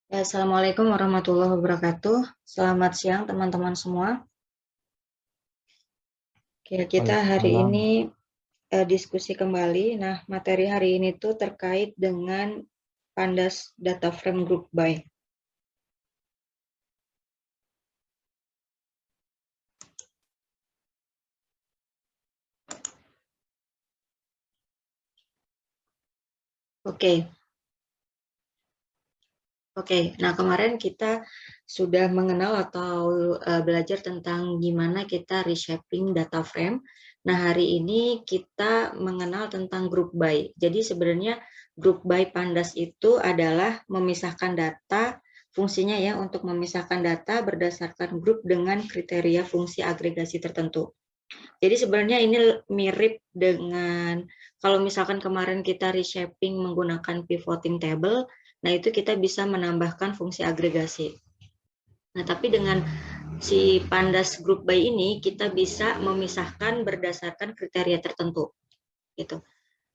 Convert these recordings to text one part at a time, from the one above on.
Ya, Assalamualaikum warahmatullahi wabarakatuh. Selamat siang teman-teman semua. Oke, kita hari Waalaikumsalam. ini diskusi kembali. Nah, materi hari ini tuh terkait dengan Pandas Data Frame Group By. Oke, nah kemarin kita sudah mengenal atau belajar tentang gimana kita reshaping data frame. Nah, hari ini kita mengenal tentang group by. Jadi sebenarnya group by Pandas itu adalah memisahkan data, fungsinya ya untuk memisahkan data berdasarkan grup dengan kriteria fungsi agregasi tertentu. Jadi sebenarnya ini mirip dengan kalau misalkan kemarin kita reshaping menggunakan pivoting table, nah itu kita bisa menambahkan fungsi agregasi. Nah, tapi dengan si Pandas Group by ini kita bisa memisahkan berdasarkan kriteria tertentu gitu.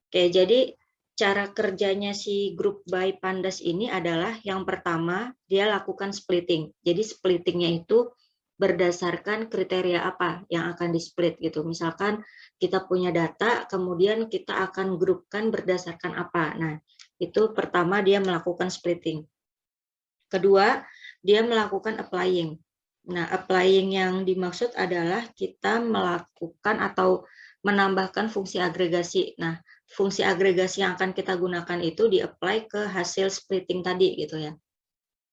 Oke, jadi cara kerjanya si Group by Pandas ini adalah yang pertama dia lakukan splitting. Jadi splittingnya itu berdasarkan kriteria apa yang akan di-split gitu. Misalkan kita punya data, kemudian kita akan grupkan berdasarkan apa. Nah, itu pertama dia melakukan splitting. Kedua, dia melakukan applying. Nah, applying yang dimaksud adalah kita melakukan atau menambahkan fungsi agregasi. Nah, fungsi agregasi yang akan kita gunakan itu di-apply ke hasil splitting tadi gitu ya.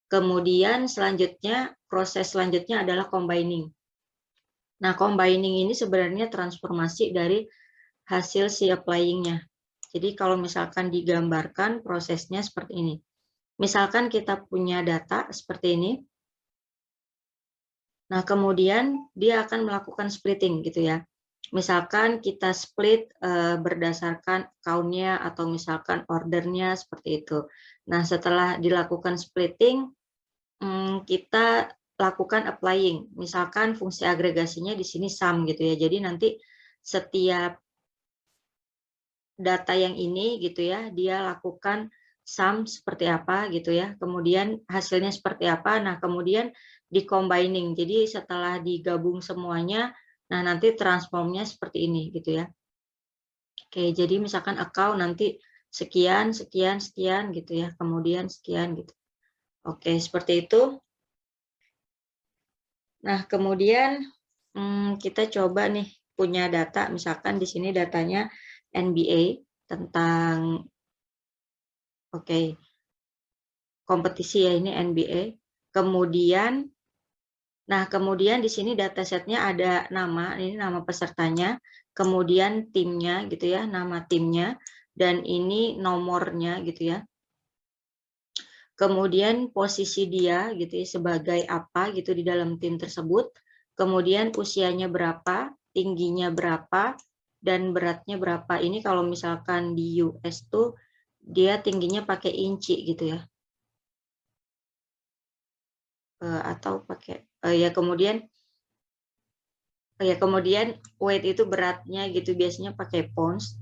Kemudian selanjutnya, proses selanjutnya adalah combining. Nah, combining ini sebenarnya transformasi dari hasil si applying-nya. Jadi kalau misalkan digambarkan prosesnya seperti ini. Misalkan kita punya data seperti ini. Nah, kemudian dia akan melakukan splitting gitu ya. Misalkan kita split berdasarkan count-nya atau misalkan ordernya seperti itu. Nah, setelah dilakukan splitting, kita lakukan applying. Misalkan fungsi agregasinya di sini sum gitu ya. Jadi nanti setiap data yang ini gitu ya, dia lakukan sum seperti apa gitu ya. Kemudian hasilnya seperti apa. Nah, kemudian di-combining. Jadi setelah digabung semuanya, nah nanti transformnya seperti ini gitu ya. Oke, jadi misalkan account nanti sekian, sekian, sekian gitu ya. Kemudian sekian gitu. Oke, seperti itu. Nah, kemudian kita coba nih punya data, misalkan di sini datanya NBA tentang kompetisi ya ini NBA. Kemudian, kemudian di sini datasetnya ada nama, ini nama pesertanya, kemudian timnya gitu ya, nama timnya, dan ini nomornya gitu ya. Kemudian posisi dia gitu ya sebagai apa gitu di dalam tim tersebut, kemudian usianya berapa, tingginya berapa, dan beratnya berapa. Ini kalau misalkan di US tuh dia tingginya pakai inci gitu ya. Atau pakai kemudian weight itu beratnya gitu biasanya pakai pounds.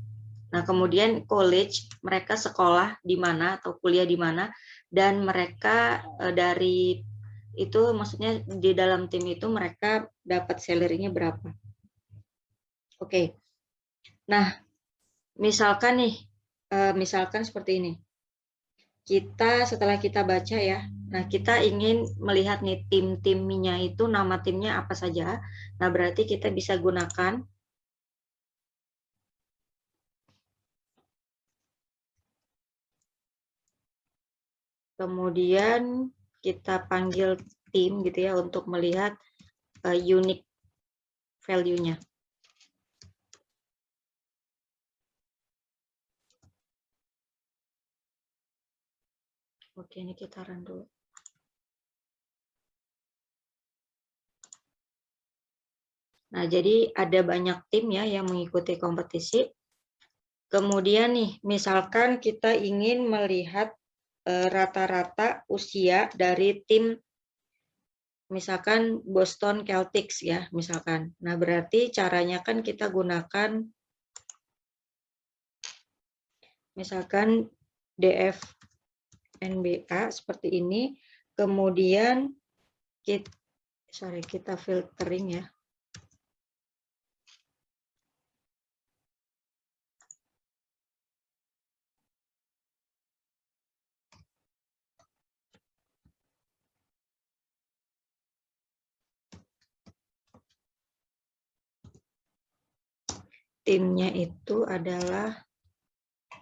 Nah, kemudian college, mereka sekolah di mana atau kuliah di mana, dan mereka dari itu maksudnya di dalam tim itu mereka dapat salary-nya berapa. Oke. Nah, misalkan nih, misalkan seperti ini. Kita setelah kita baca ya, nah kita ingin melihat nih tim-timnya itu nama timnya apa saja. Nah, berarti kita bisa gunakan kemudian kita panggil tim gitu ya untuk melihat unique value-nya. Oke, ini kita run dulu. Nah, jadi ada banyak tim ya yang mengikuti kompetisi. Kemudian nih, misalkan kita ingin melihat rata-rata usia dari tim misalkan Boston Celtics ya, misalkan. Nah, berarti caranya kan kita gunakan misalkan DF NBA seperti ini. Kemudian kita filtering ya. Timnya itu adalah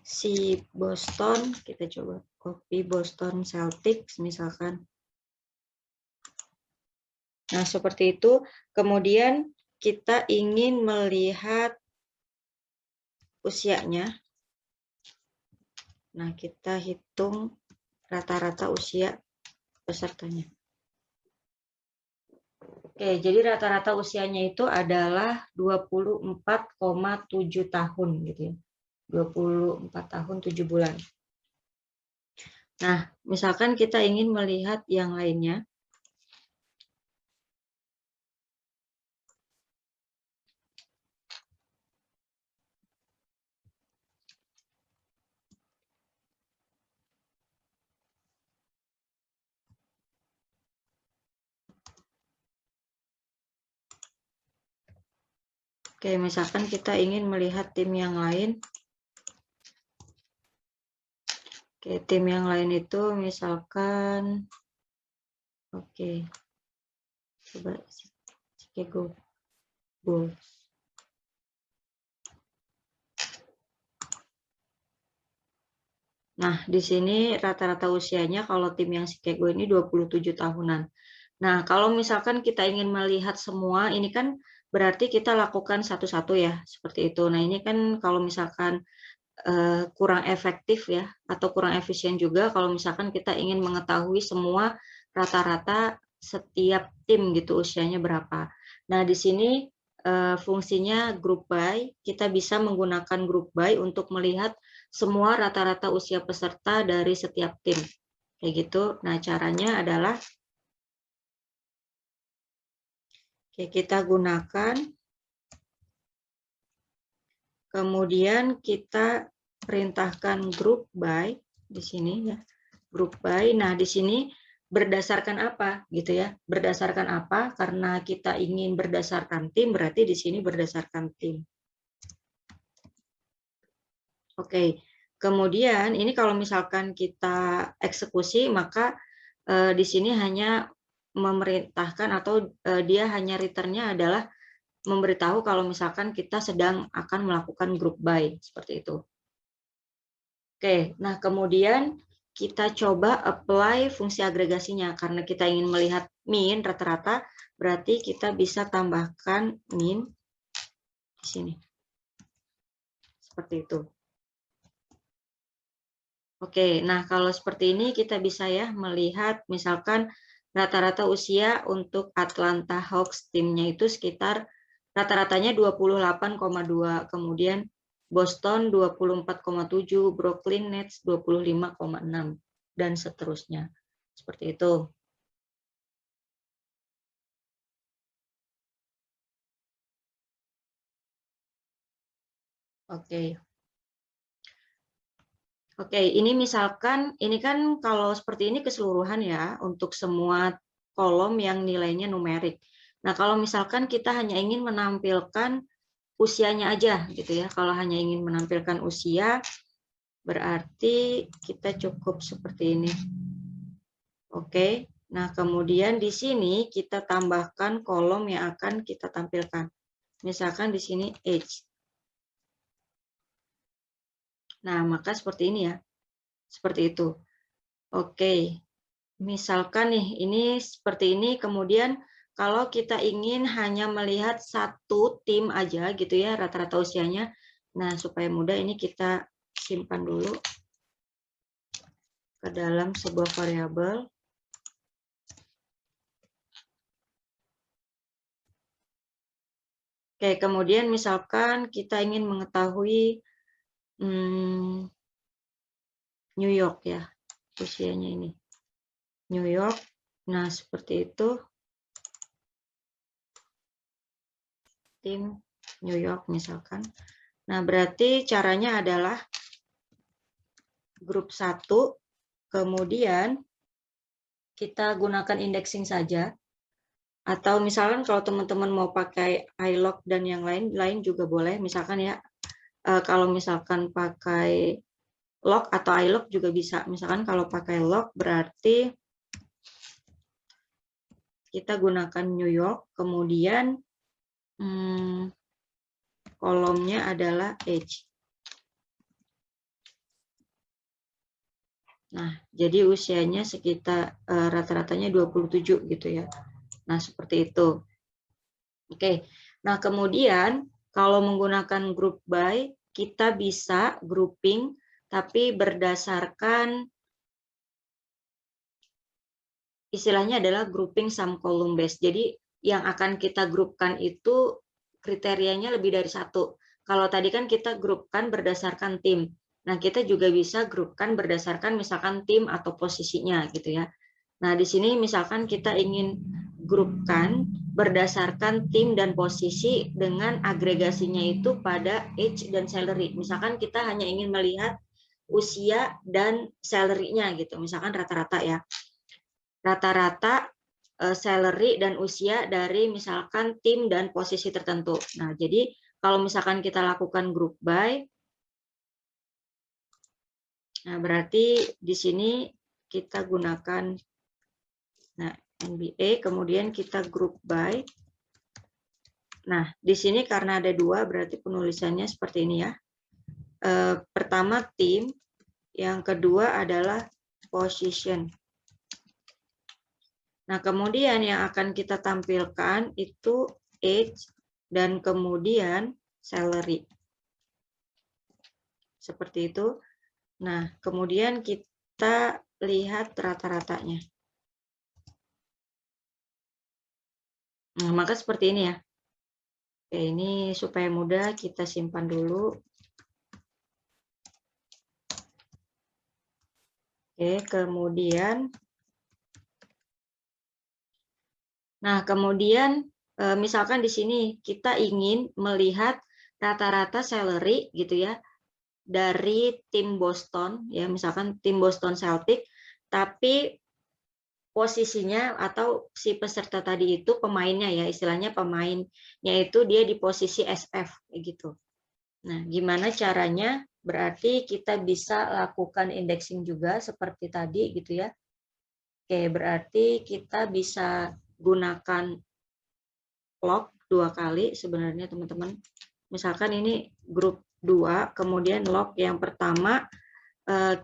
si Boston, kita coba copy Boston Celtics misalkan. Nah, seperti itu. Kemudian kita ingin melihat usianya. Nah, kita hitung rata-rata usia pesertanya. Oke, jadi rata-rata usianya itu adalah 24,7 tahun gitu ya. 24 tahun 7 bulan. Nah, misalkan kita ingin melihat yang lainnya. Oke, misalkan kita ingin melihat tim yang lain. Oke, tim yang lain itu misalkan, oke, coba Chicago Bulls. Nah, di sini rata-rata usianya kalau tim yang Chicago ini 27 tahunan. Nah, kalau misalkan kita ingin melihat semua, ini kan berarti kita lakukan satu-satu ya, seperti itu. Nah, ini kan kalau misalkan kurang efektif ya, atau kurang efisien juga kalau misalkan kita ingin mengetahui semua rata-rata setiap tim gitu usianya berapa. Nah, di sini fungsinya group by, kita bisa menggunakan group by untuk melihat semua rata-rata usia peserta dari setiap tim. Kayak gitu. Nah, caranya adalah kita gunakan, kemudian kita perintahkan group by di sini ya. Group by. Nah, di sini berdasarkan apa gitu ya? Berdasarkan apa? Karena kita ingin berdasarkan tim, berarti di sini berdasarkan tim. Oke. Kemudian ini kalau misalkan kita eksekusi, maka di sini hanya memerintahkan atau dia hanya returnnya adalah memberitahu kalau misalkan kita sedang akan melakukan group by seperti itu. Oke, nah kemudian kita coba apply fungsi agregasinya karena kita ingin melihat min rata-rata, berarti kita bisa tambahkan min di sini. Seperti itu. Oke, nah kalau seperti ini kita bisa ya melihat misalkan rata-rata usia untuk Atlanta Hawks timnya itu sekitar rata-ratanya 28,2, kemudian Boston 24,7, Brooklyn Nets 25,6 dan seterusnya. Seperti itu. Oke. Oke, ini misalkan, ini kan kalau seperti ini keseluruhan ya, untuk semua kolom yang nilainya numerik. Nah, kalau misalkan kita hanya ingin menampilkan usianya aja gitu ya, kalau hanya ingin menampilkan usia, berarti kita cukup seperti ini. Oke, nah kemudian di sini kita tambahkan kolom yang akan kita tampilkan. Misalkan di sini age. Nah, maka seperti ini ya. Seperti itu. Oke. Misalkan nih, ini seperti ini, kemudian kalau kita ingin hanya melihat satu tim aja gitu ya, rata-rata usianya. Nah, supaya mudah ini kita simpan dulu ke dalam sebuah variabel. Oke, kemudian misalkan kita ingin mengetahui New York ya, usianya ini. New York, nah seperti itu. Tim New York misalkan. Nah, berarti caranya adalah grup 1, kemudian kita gunakan indexing saja. Atau misalkan kalau teman-teman mau pakai iLog dan yang lain juga boleh. Misalkan ya, kalau misalkan pakai log atau iLog juga bisa. Misalkan kalau pakai log berarti kita gunakan New York, kemudian kolomnya adalah age. Nah, jadi usianya sekitar rata-ratanya 27 gitu ya. Nah, seperti itu. Oke. Nah, kemudian kalau menggunakan group by, kita bisa grouping tapi berdasarkan istilahnya adalah grouping sum column based. Jadi yang akan kita grupkan itu kriterianya lebih dari satu. Kalau tadi kan kita grupkan berdasarkan tim. Nah, kita juga bisa grupkan berdasarkan misalkan tim atau posisinya gitu ya. Nah, di sini misalkan kita ingin grupkan berdasarkan tim dan posisi dengan agregasinya itu pada age dan salary. Misalkan kita hanya ingin melihat usia dan salary-nya gitu. Misalkan rata-rata ya. Rata-rata salary dan usia dari misalkan tim dan posisi tertentu. Nah, jadi kalau misalkan kita lakukan group by, nah berarti di sini kita gunakan NBA, kemudian kita group by. Nah, di sini karena ada dua, berarti penulisannya seperti ini ya. Pertama tim, yang kedua adalah position. Nah, kemudian yang akan kita tampilkan itu age dan kemudian salary. Seperti itu. Nah, kemudian kita lihat rata-ratanya. Nah, maka seperti ini ya. Oke, ini supaya mudah kita simpan dulu. Oke, kemudian misalkan di sini kita ingin melihat rata-rata salary gitu ya dari tim Boston ya, misalkan tim Boston Celtic, tapi posisinya atau si peserta tadi itu pemainnya ya, istilahnya pemainnya itu dia di posisi SF gitu. Nah, gimana caranya? Berarti kita bisa lakukan indexing juga seperti tadi gitu ya. Oke, berarti kita bisa gunakan log 2 kali sebenarnya teman-teman. Misalkan ini grup 2, kemudian log yang pertama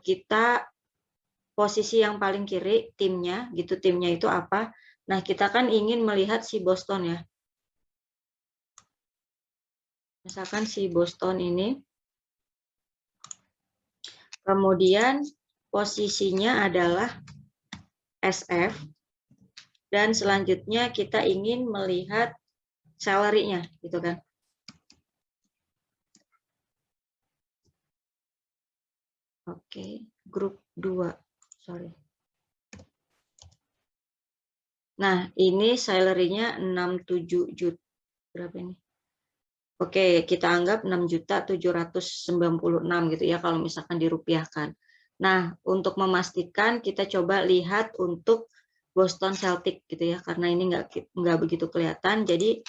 kita posisi yang paling kiri timnya gitu, timnya itu apa. Nah, kita kan ingin melihat si Boston ya. Misalkan si Boston ini. Kemudian posisinya adalah SF. Dan selanjutnya kita ingin melihat salary-nya gitu kan. Oke, grup 2. Sorry. Nah, ini salary-nya 67 juta. Berapa ini? Oke, kita anggap 6.796 gitu ya kalau misalkan dirupiahkan. Nah, untuk memastikan kita coba lihat untuk Boston Celtic gitu ya, karena ini nggak begitu kelihatan. Jadi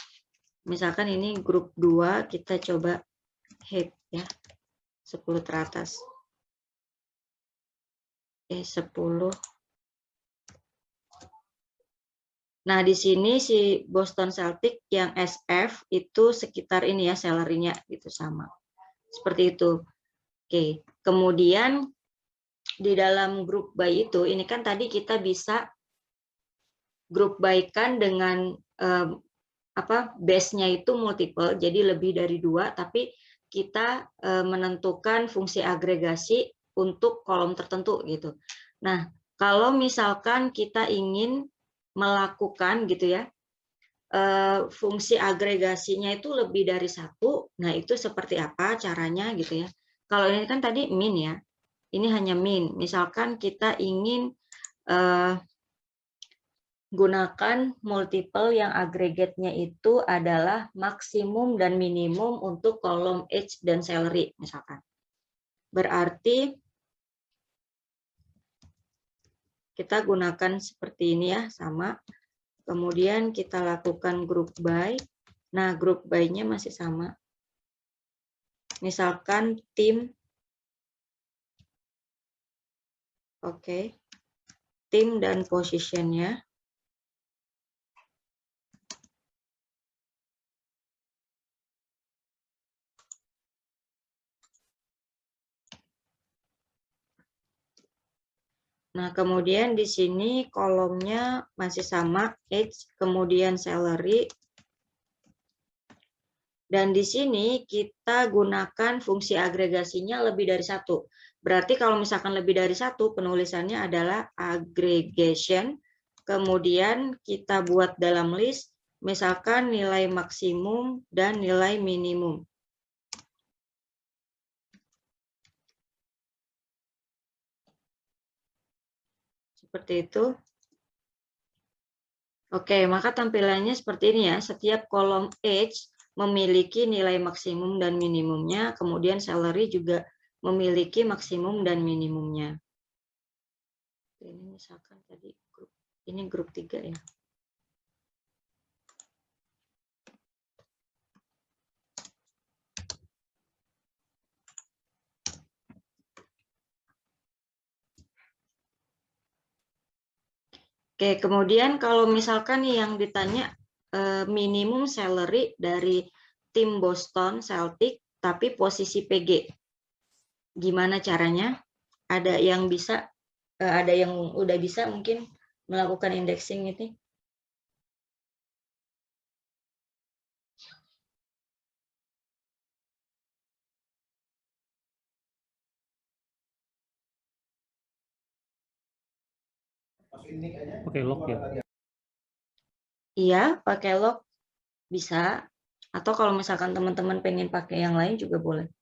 misalkan ini grup 2, kita coba hit ya, 10 teratas. Oke, 10. Nah, di sini si Boston Celtic yang SF itu sekitar ini ya, salary-nya gitu sama. Seperti itu. Oke, kemudian di dalam grup by itu, ini kan tadi kita bisa grup by-kan dengan base-nya itu multiple, jadi lebih dari 2, tapi kita menentukan fungsi agregasi untuk kolom tertentu gitu. Nah, kalau misalkan kita ingin melakukan gitu ya, fungsi agregasinya itu lebih dari 1, nah itu seperti apa caranya gitu ya. Kalau ini kan tadi min ya, ini hanya min. Misalkan kita ingin gunakan multiple yang agregatnya itu adalah maksimum dan minimum untuk kolom age dan salary misalkan. Berarti kita gunakan seperti ini ya, sama. Kemudian kita lakukan group by. Nah, group by-nya masih sama. Misalkan tim, oke, tim dan position-nya. Nah, kemudian di sini kolomnya masih sama, age, kemudian salary. Dan di sini kita gunakan fungsi agregasinya lebih dari satu. Berarti kalau misalkan lebih dari satu, penulisannya adalah aggregation. Kemudian kita buat dalam list, misalkan nilai maksimum dan nilai minimum. Seperti itu. Oke, maka tampilannya seperti ini ya. Setiap kolom age memiliki nilai maksimum dan minimumnya, kemudian salary juga memiliki maksimum dan minimumnya. Ini misalkan tadi grup, ini grup 3 ya. Oke, kemudian kalau misalkan nih yang ditanya minimum salary dari tim Boston Celtic tapi posisi PG. Gimana caranya? Ada yang bisa, ada yang udah bisa mungkin melakukan indexing ini? Pakai log ya? Iya, pakai log bisa. Atau kalau misalkan teman-teman pengen pakai yang lain juga boleh.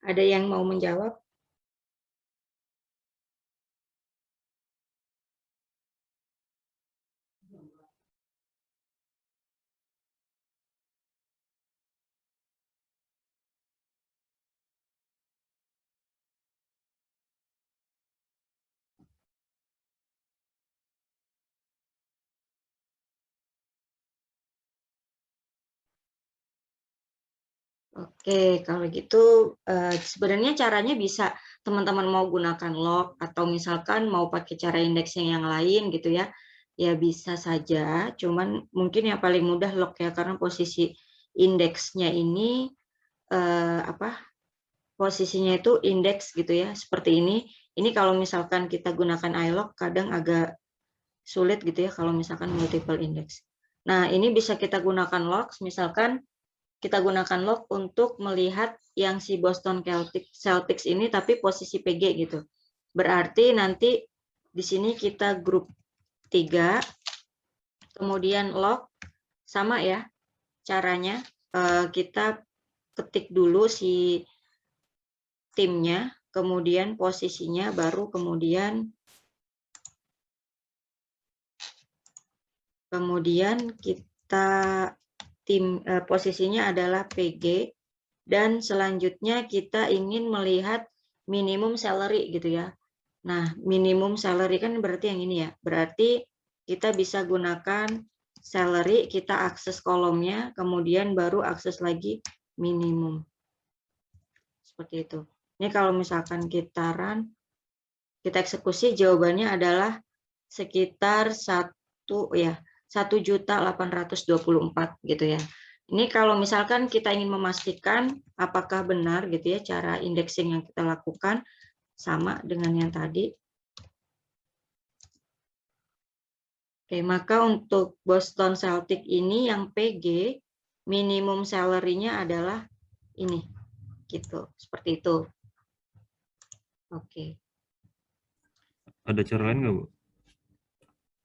Ada yang mau menjawab? Oke, kalau gitu sebenarnya caranya bisa teman-teman mau gunakan log atau misalkan mau pakai cara indexing yang lain gitu ya. Ya bisa saja, cuman mungkin yang paling mudah log ya karena posisi indeksnya ini posisinya itu indeks gitu ya, seperti ini. Ini kalau misalkan kita gunakan ilog kadang agak sulit gitu ya kalau misalkan multiple index. Nah, ini bisa kita gunakan logs, misalkan kita gunakan log untuk melihat yang si Boston Celtics ini tapi posisi PG gitu. Berarti nanti di sini kita grup 3, kemudian log sama ya caranya. Kita ketik dulu si timnya, kemudian posisinya, baru kemudian kita posisinya adalah PG, dan selanjutnya kita ingin melihat minimum salary gitu ya. Nah, minimum salary kan berarti yang ini ya. Berarti kita bisa gunakan salary, kita akses kolomnya, kemudian baru akses lagi minimum. Seperti itu. Ini kalau misalkan kita run, kita eksekusi, jawabannya adalah sekitar 1.824.000 gitu ya. Ini kalau misalkan kita ingin memastikan apakah benar gitu ya cara indexing yang kita lakukan sama dengan yang tadi. Oke, maka untuk Boston Celtic ini yang PG minimum salary-nya adalah ini. Gitu, seperti itu. Oke. Ada cara lain nggak, Bu?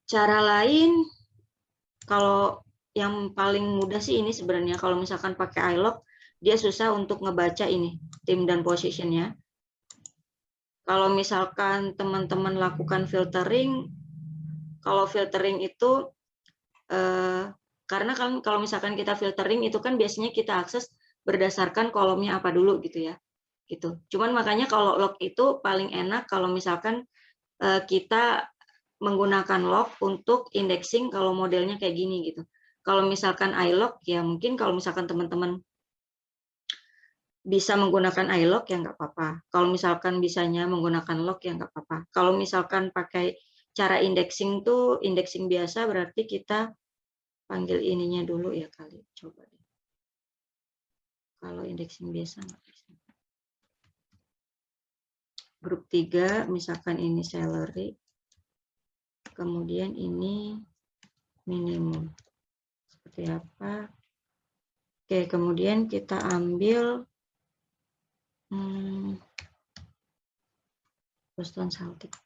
Cara lain, kalau yang paling mudah sih ini sebenarnya kalau misalkan pakai ilog, dia susah untuk ngebaca ini, tim dan positionnya. Kalau misalkan teman-teman lakukan filtering, kalau filtering itu, karena kan kalau misalkan kita filtering itu kan biasanya kita akses berdasarkan kolomnya apa dulu gitu ya. Gitu. Cuman makanya kalau log itu paling enak kalau misalkan kita menggunakan log untuk indexing kalau modelnya kayak gini gitu. Kalau misalkan iLog ya mungkin kalau misalkan teman-teman bisa menggunakan iLog ya nggak apa-apa. Kalau misalkan bisanya menggunakan log ya nggak apa-apa. Kalau misalkan pakai cara indexing tuh indexing biasa berarti kita panggil ininya dulu ya kali. Coba deh. Kalau indexing biasa nggak bisa. Grup 3 misalkan ini salary. Kemudian ini minimum. Seperti apa? Oke, kemudian kita ambil Boston Celtics.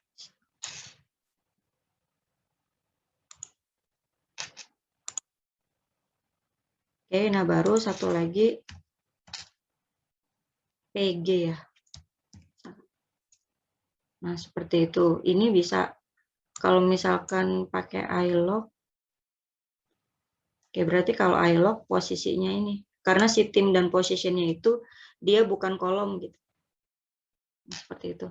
Oke, nah baru satu lagi PG ya. Nah, seperti itu. Ini bisa kalau misalkan pakai iLog. Oke, berarti kalau iLog posisinya ini. Karena si tim dan positionnya itu dia bukan kolom gitu. Nah, seperti itu.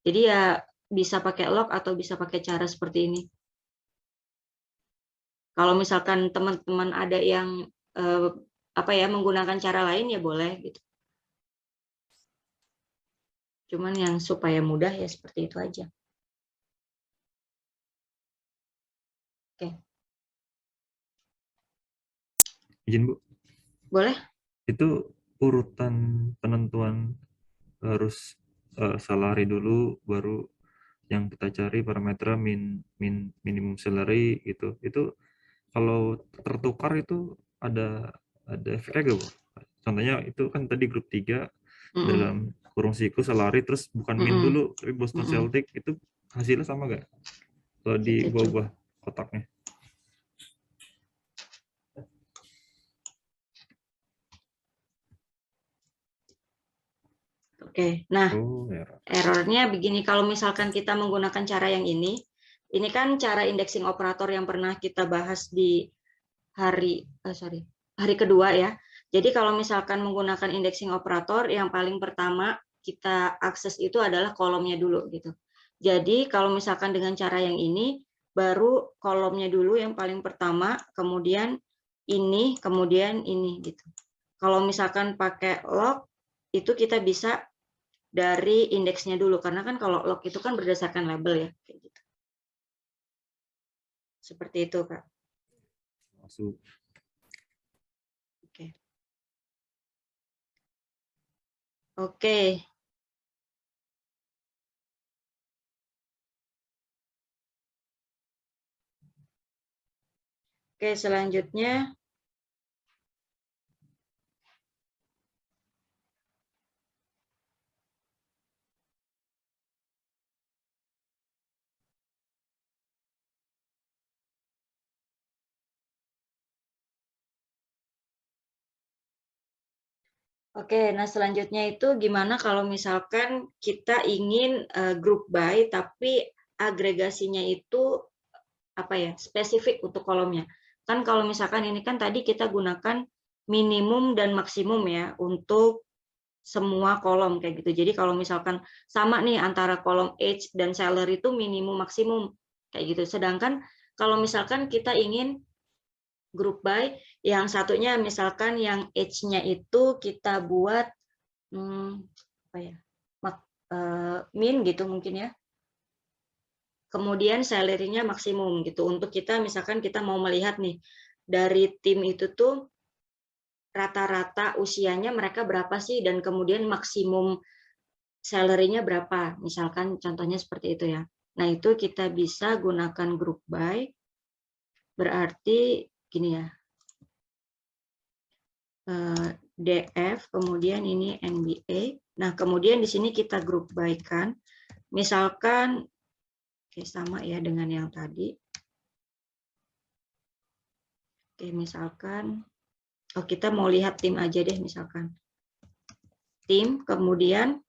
Jadi ya bisa pakai log atau bisa pakai cara seperti ini. Kalau misalkan teman-teman ada yang menggunakan cara lain ya boleh gitu. Cuman yang supaya mudah ya seperti itu aja. Oke. Izin Bu, Boleh? itu urutan penentuan harus salary dulu, baru yang kita cari parameter minimum salary gitu. Itu kalau tertukar itu ada efeknya gak Bu? Contohnya itu kan tadi grup 3 dalam kurung siku salary terus bukan min dulu tapi Boston Celtic, itu hasilnya sama gak kalau di bawah kotaknya? Oke, nah Error. errornya begini, kalau misalkan kita menggunakan cara yang ini kan cara indexing operator yang pernah kita bahas di hari kedua ya. Jadi kalau misalkan menggunakan indexing operator, yang paling pertama kita akses itu adalah kolomnya dulu gitu. Jadi kalau misalkan dengan cara yang ini, baru kolomnya dulu yang paling pertama, kemudian ini gitu. Kalau misalkan pakai log, itu kita bisa dari indeksnya dulu, karena kan kalau log itu kan berdasarkan label ya, kayak gitu. Seperti itu, Kak. Masuk. Oke. Oke. Oke, selanjutnya Oke, nah selanjutnya itu gimana kalau misalkan kita ingin group by tapi agregasinya itu spesifik untuk kolomnya. Kan kalau misalkan ini kan tadi kita gunakan minimum dan maksimum ya untuk semua kolom kayak gitu. Jadi kalau misalkan sama nih antara kolom age dan salary itu minimum maksimum kayak gitu. Sedangkan kalau misalkan kita ingin group by, yang satunya misalkan yang age-nya itu kita buat min gitu mungkin ya. Kemudian salary-nya maksimum gitu. Untuk kita misalkan kita mau melihat nih dari tim itu tuh rata-rata usianya mereka berapa sih dan kemudian maksimum salary-nya berapa. Misalkan contohnya seperti itu ya. Nah, itu kita bisa gunakan group by. Berarti gini ya. DF, kemudian ini NBA. Nah, kemudian di sini kita group by kan. Misalkan sama ya dengan yang tadi. Oke, misalkan kita mau lihat tim aja deh misalkan. tim, kemudian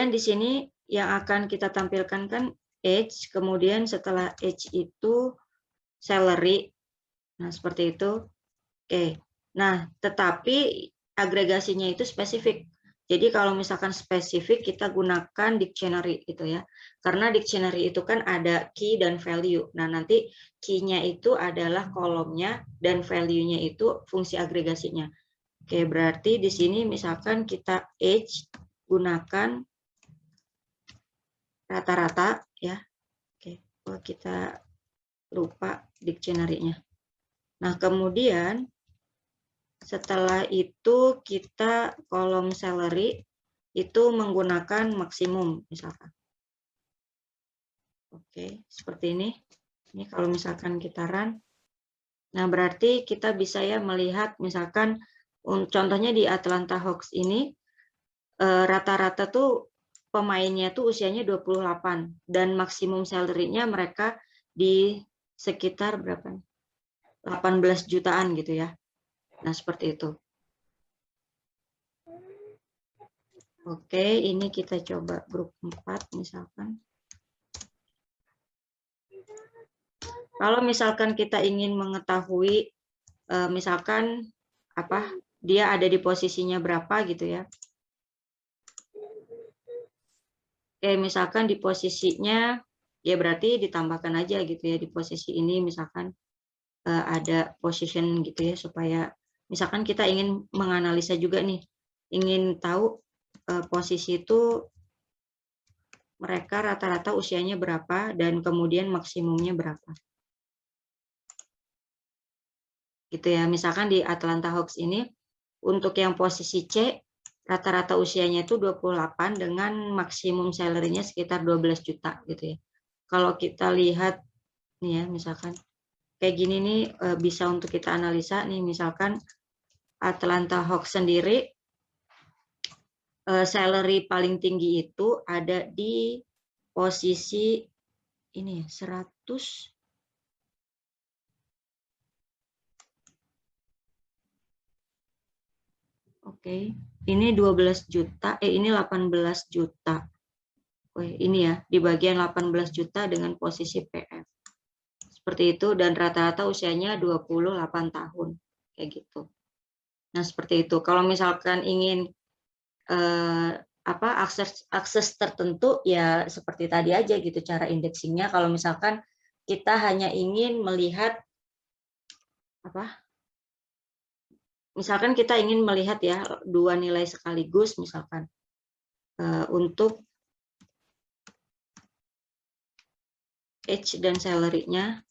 di sini yang akan kita tampilkan kan age, kemudian setelah age itu salary. Nah, seperti itu. Oke. Nah, tetapi agregasinya itu spesifik. Jadi kalau misalkan spesifik kita gunakan dictionary gitu ya. Karena dictionary itu kan ada key dan value. Nah, nanti key-nya itu adalah kolomnya dan value-nya itu fungsi agregasinya. Oke, berarti di sini misalkan kita age gunakan rata-rata ya. Oke, oh, kita lupa dictionary-nya. Nah, kemudian setelah itu kita kolom salary itu menggunakan maksimum misalkan. Oke, seperti ini. Ini kalau misalkan kita run. Nah, berarti kita bisa ya melihat misalkan contohnya di Atlanta Hawks ini rata-rata tuh pemainnya tuh usianya 28 dan maksimum salary-nya mereka di sekitar berapa? 18 jutaan gitu ya. Nah, seperti itu. Oke, ini kita coba grup 4 misalkan. Kalau misalkan kita ingin mengetahui misalkan apa dia ada di posisinya berapa gitu ya. Oke, misalkan di posisinya ya berarti ditambahkan aja gitu ya di posisi ini misalkan ada position gitu ya supaya misalkan kita ingin menganalisa juga nih, ingin tahu posisi itu mereka rata-rata usianya berapa dan kemudian maksimumnya berapa. Gitu ya, misalkan di Atlanta Hawks ini untuk yang posisi C rata-rata usianya itu 28 dengan maksimum salary-nya sekitar 12 juta gitu ya. Kalau kita lihat nih ya, misalkan kayak gini nih bisa untuk kita analisa nih, misalkan Atlanta Hawks sendiri salary paling tinggi itu ada di posisi ini ya, 100. Oke, ini 12 juta, ini 18 juta. Ini ya, di bagian 18 juta dengan posisi PF. Seperti itu, dan rata-rata usianya 28 tahun. Kayak gitu. Nah, seperti itu. Kalau misalkan ingin akses tertentu, ya seperti tadi aja gitu cara indexingnya. Kalau misalkan kita hanya ingin melihat misalkan kita ingin melihat ya dua nilai sekaligus misalkan untuk age dan salary-nya.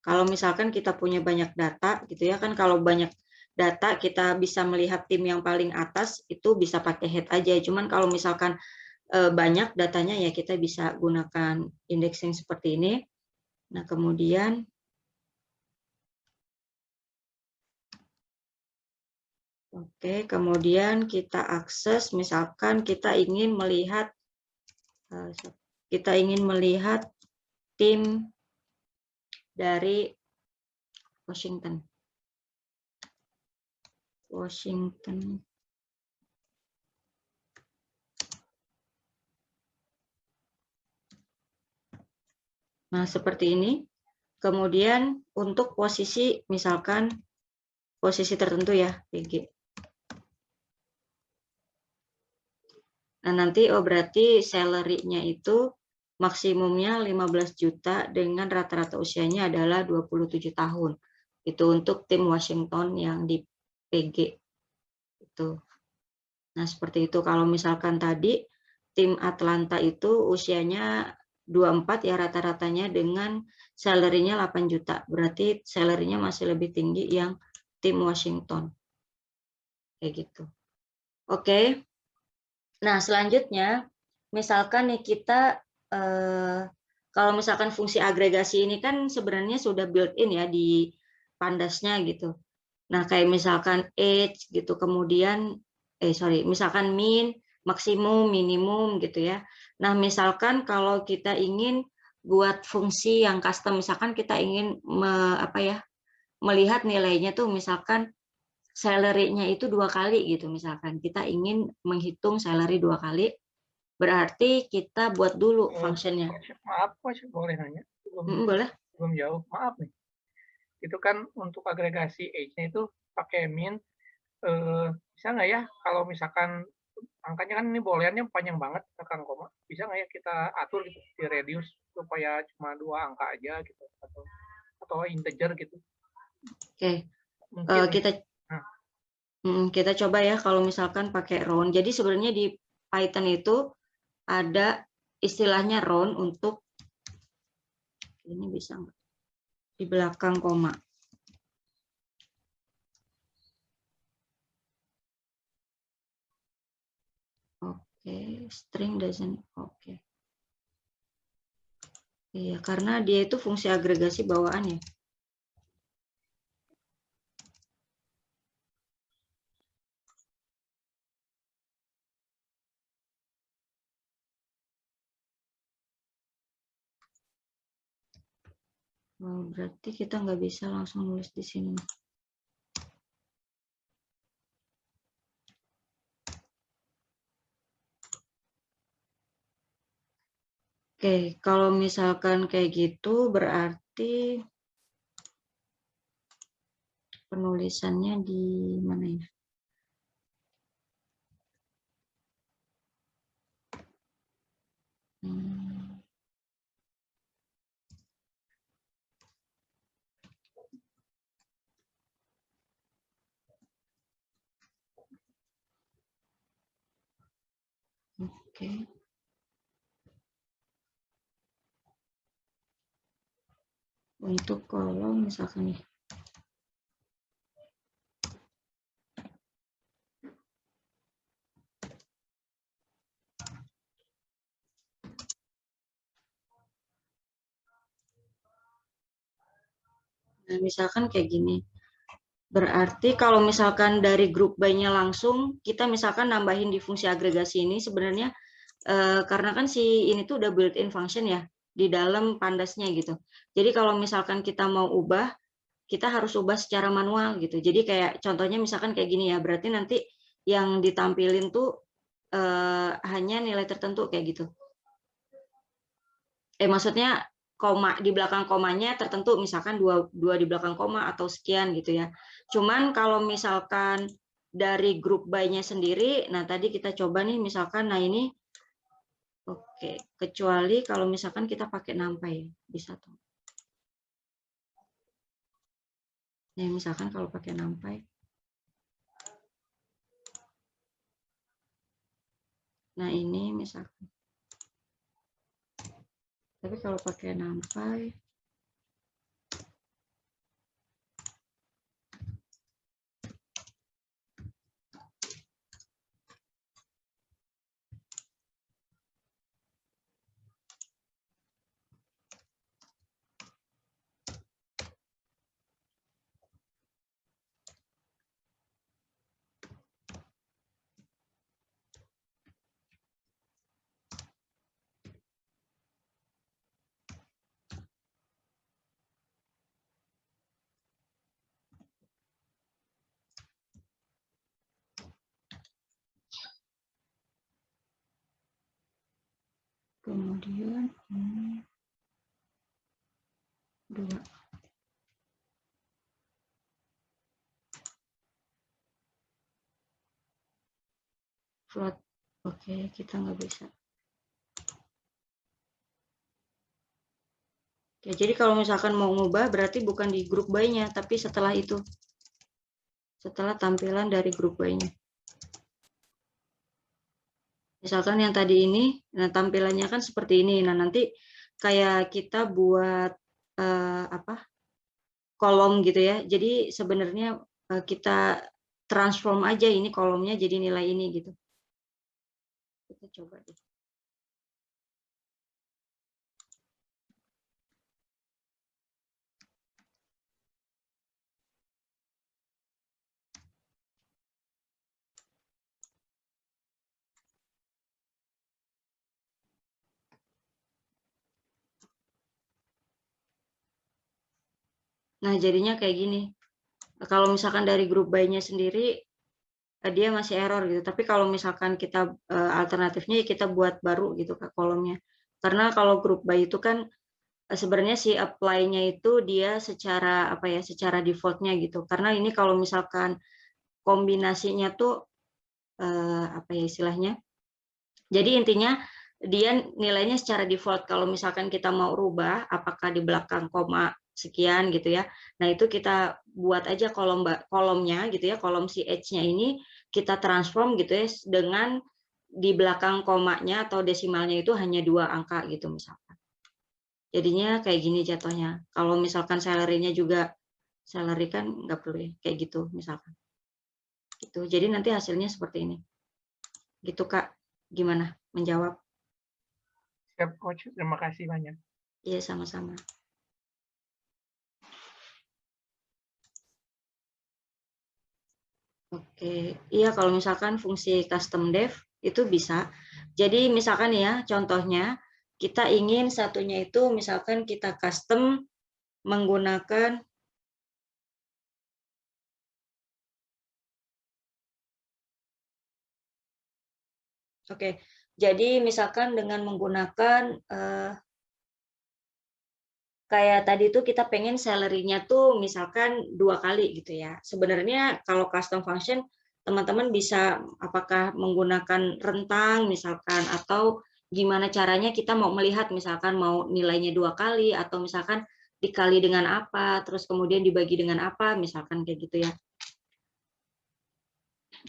Kalau misalkan kita punya banyak data gitu ya kan, kalau banyak data kita bisa melihat tim yang paling atas itu bisa pakai head aja. Cuman kalau misalkan banyak datanya ya kita bisa gunakan indexing seperti ini. Nah, kemudian kemudian kita akses, misalkan kita ingin melihat tim dari Washington. Nah, seperti ini. Kemudian untuk posisi, misalkan posisi tertentu ya, PG. Nah, nanti berarti salary-nya itu maksimumnya 15 juta dengan rata-rata usianya adalah 27 tahun. Itu untuk tim Washington yang di PG. Itu. Nah, seperti itu. Kalau misalkan tadi tim Atlanta itu usianya 24 ya rata-ratanya dengan salary-nya 8 juta. Berarti salary-nya masih lebih tinggi yang tim Washington. Kayak gitu. Oke. Nah, selanjutnya misalkan nih kita kalau misalkan fungsi agregasi ini kan sebenarnya sudah built-in ya di Pandasnya gitu. Nah, kayak misalkan age gitu, kemudian misalkan min, maksimum, minimum gitu ya. Nah, misalkan kalau kita ingin buat fungsi yang custom, misalkan kita ingin melihat nilainya tuh misalkan salary-nya itu 2 kali gitu, misalkan kita ingin menghitung salary 2 kali, berarti kita buat dulu function-nya. Maaf, Coach, boleh nanya? Boleh. Belum jauh, maaf nih. Itu kan untuk agregasi age-nya itu pakai min, bisa nggak ya kalau misalkan angkanya kan ini booleannya panjang banget belakang koma, bisa nggak ya kita atur gitu di reduce supaya cuma 2 angka aja gitu, atau integer gitu? Oke, Mungkin nih. kita kita coba ya kalau misalkan pakai round. Jadi sebenarnya di Python itu ada istilahnya round untuk ini, bisa nggak di belakang koma. Oke, string doesn't. Oke. Iya, karena dia itu fungsi agregasi bawaan ya. Oh, berarti kita nggak bisa langsung nulis di sini. Oke, kalau misalkan kayak gitu berarti penulisannya di mana ya? Oke. Untuk kalau misalkan nih. Nah, misalkan kayak gini. Berarti kalau misalkan dari grup by-nya langsung, kita misalkan nambahin di fungsi agregasi ini sebenarnya karena kan si ini tuh udah built-in function ya di dalam pandasnya gitu. Jadi kalau misalkan kita mau ubah, kita harus ubah secara manual gitu. Jadi kayak contohnya misalkan kayak gini ya, berarti nanti yang ditampilin tuh hanya nilai tertentu kayak gitu. Maksudnya koma di belakang komanya tertentu, misalkan dua di belakang koma atau sekian gitu ya. Cuman kalau misalkan dari grup by-nya sendiri, nah tadi kita coba nih misalkan, nah ini oke, kecuali kalau misalkan kita pakai NumPy ya, bisa tuh. Nah, misalkan kalau pakai NumPy. Nah, ini misalkan. Tapi kalau pakai NumPy, kemudian ini 2. Float. Oke, kita nggak bisa. Oke, jadi kalau misalkan mau ngubah berarti bukan di grup by-nya, tapi setelah itu. Setelah tampilan dari grup by-nya. Misalkan yang tadi ini, nah tampilannya kan seperti ini. Nah, nanti kayak kita buat kolom gitu ya. Jadi sebenarnya kita transform aja ini kolomnya jadi nilai ini gitu. Kita coba deh. Nah, jadinya kayak gini. Kalau misalkan dari grup by-nya sendiri dia masih error gitu. Tapi kalau misalkan kita alternatifnya kita buat baru gitu Kak kolomnya. Karena kalau grup by itu kan sebenarnya si apply-nya itu dia secara apa ya, secara default-nya gitu. Karena ini kalau misalkan kombinasinya tuh apa ya istilahnya? Jadi intinya dia nilainya secara default. Kalau misalkan kita mau rubah apakah di belakang koma sekian gitu ya. Nah, itu kita buat aja kolomnya gitu ya, kolom si H-nya ini kita transform gitu ya dengan di belakang komanya atau desimalnya itu hanya 2 angka gitu misalkan. Jadinya kayak gini jatuhnya. Kalau misalkan salary-nya juga salary kan nggak perlu ya, kayak gitu misalkan. Gitu. Jadi nanti hasilnya seperti ini. Gitu Kak. Gimana? Menjawab? Siap, Coach. Terima kasih banyak. Iya, sama-sama. Oke, iya kalau misalkan fungsi custom dev itu bisa. Jadi misalkan ya, contohnya kita ingin satunya itu misalkan kita custom menggunakan Oke, jadi misalkan dengan menggunakan kayak tadi tuh kita pengen salary-nya tuh misalkan 2 kali gitu ya. Sebenarnya kalau custom function teman-teman bisa apakah menggunakan rentang misalkan atau gimana caranya kita mau melihat misalkan mau nilainya 2 kali atau misalkan dikali dengan apa, terus kemudian dibagi dengan apa, misalkan kayak gitu ya.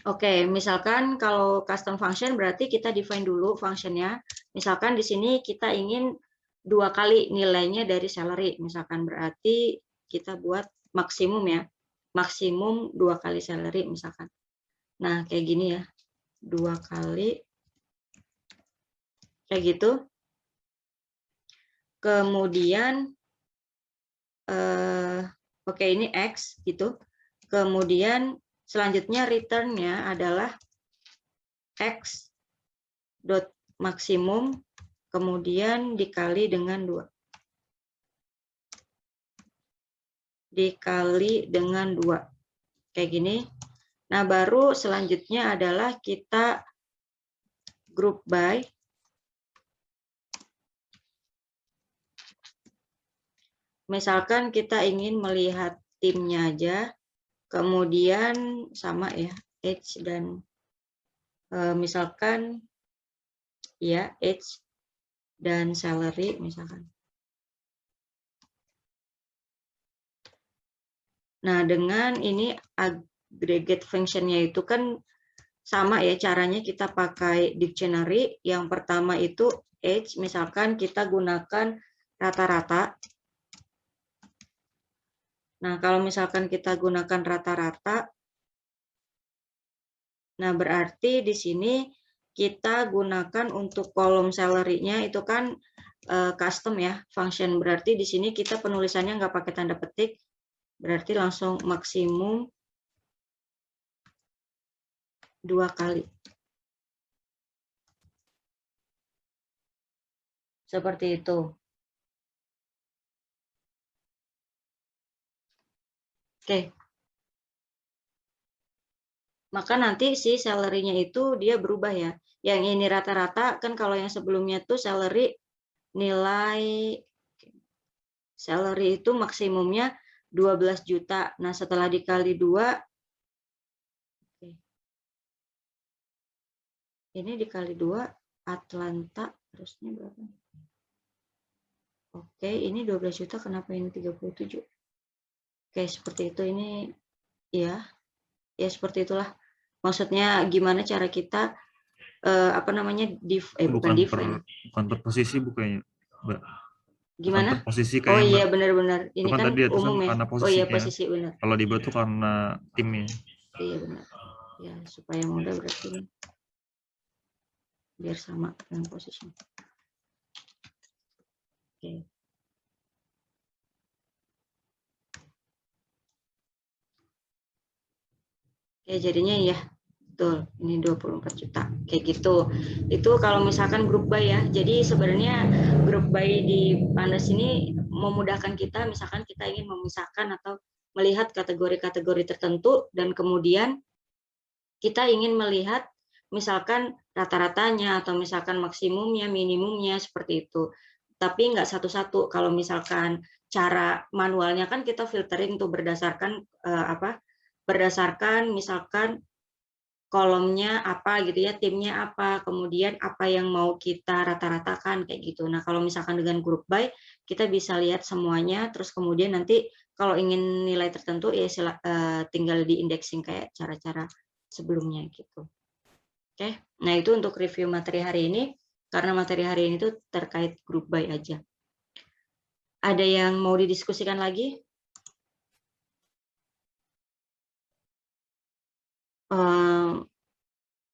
Oke, misalkan kalau custom function berarti kita define dulu functionnya. Misalkan di sini kita ingin 2 kali nilainya dari salary. Misalkan berarti kita buat maksimum ya. Maksimum 2 kali salary misalkan. Nah, kayak gini ya. 2 kali. Kayak gitu. Kemudian, oke ini X gitu. Kemudian selanjutnya return-nya adalah X dot maksimum kemudian dikali dengan 2. Dikali dengan 2. Kayak gini. Nah, baru selanjutnya adalah kita group by. Misalkan kita ingin melihat timnya aja, kemudian sama ya, age dan misalkan ya age dan salary misalkan. Nah, dengan ini aggregate function-nya itu kan sama ya caranya kita pakai dictionary. Yang pertama itu age, misalkan kita gunakan rata-rata. Nah, kalau misalkan kita gunakan rata-rata, nah berarti di sini kita gunakan untuk kolom salary-nya itu kan custom ya, function. Berarti di sini kita penulisannya nggak pakai tanda petik, berarti langsung maksimum 2 kali. Seperti itu. Oke. Maka nanti si salary-nya itu dia berubah ya. Yang ini rata-rata kan kalau yang sebelumnya tuh salary nilai salary itu maksimumnya 12 juta. Nah, setelah dikali 2 ini dikali 2 Atlanta terusnya berapa? Oke, ini 12 juta kenapa ini 37? Oke, seperti itu ini ya. Ya seperti itulah. Maksudnya gimana cara kita apa namanya bukan define. Bukan per posisi bukannya, Mbak. Bukan per Gimana? posisi Oh kayak iya Mbak. benar-benar. Ini Bukan kan tadi itu kan umum ya. karena Oh iya posisinya. posisi benar. Kalau di Mbak tuh karena timnya. Iya benar. Ya supaya mudah berarti ini. Biar sama dengan posisi. Oke. Oke, jadinya ya. Betul, ini 24 juta. Kayak gitu. Itu kalau misalkan grup buy ya. Jadi sebenarnya grup buy di Pandas ini memudahkan kita misalkan kita ingin memisahkan atau melihat kategori-kategori tertentu dan kemudian kita ingin melihat misalkan rata-ratanya atau misalkan maksimumnya, minimumnya seperti itu. Tapi nggak satu-satu. Kalau misalkan cara manualnya kan kita filtering tuh berdasarkan berdasarkan misalkan kolomnya apa gitu ya, timnya apa, kemudian apa yang mau kita rata-ratakan kayak gitu. Nah, kalau misalkan dengan group by kita bisa lihat semuanya, terus kemudian nanti kalau ingin nilai tertentu ya tinggal di indexing kayak cara-cara sebelumnya gitu. Oke, nah itu untuk review materi hari ini, karena materi hari ini tuh terkait group by aja. Ada yang mau didiskusikan lagi?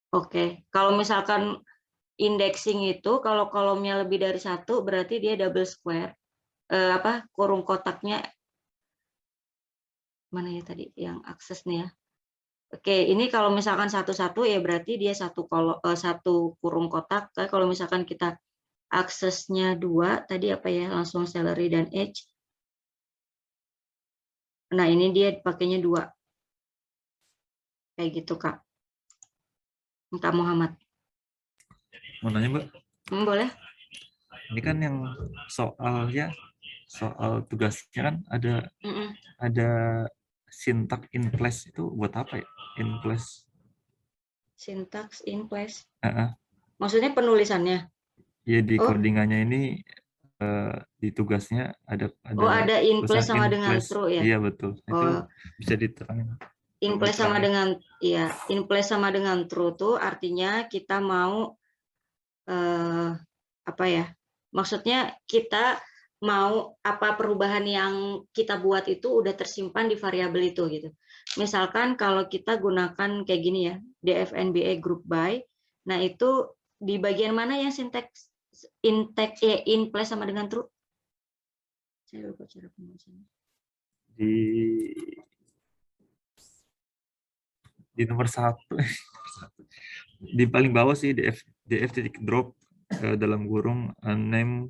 Oke, kalau misalkan indexing itu, kalau kolomnya lebih dari satu, berarti dia double square. Kurung kotaknya, mana ya tadi, yang akses nih ya. Oke, ini kalau misalkan satu-satu ya berarti dia satu kurung kotak. Kalau misalkan kita aksesnya 2, tadi apa ya, langsung salary dan age. Nah, ini dia pakainya 2. Kayak gitu, Kak. Kak Muhammad. Mau nanya, Mbak? Boleh. Ini kan yang soal tugasnya kan ada syntax in place itu buat apa ya? In place. Syntax in place. Uh-uh. Maksudnya penulisannya? Ya di codingannya ini di tugasnya ada ada in place sama in dengan place. true ya? Iya betul. Itu bisa diterangin. In place sama dengan in place sama dengan true tuh artinya kita mau maksudnya kita mau apa perubahan yang kita buat itu udah tersimpan di variabel itu gitu. Misalkan kalau kita gunakan kayak gini ya, dfnba group by. Nah, itu di bagian mana yang sinteks in place sama dengan true? Saya lupa cara penulisannya. Di nomor 1. Di paling bawah sih df titik drop dalam kurung name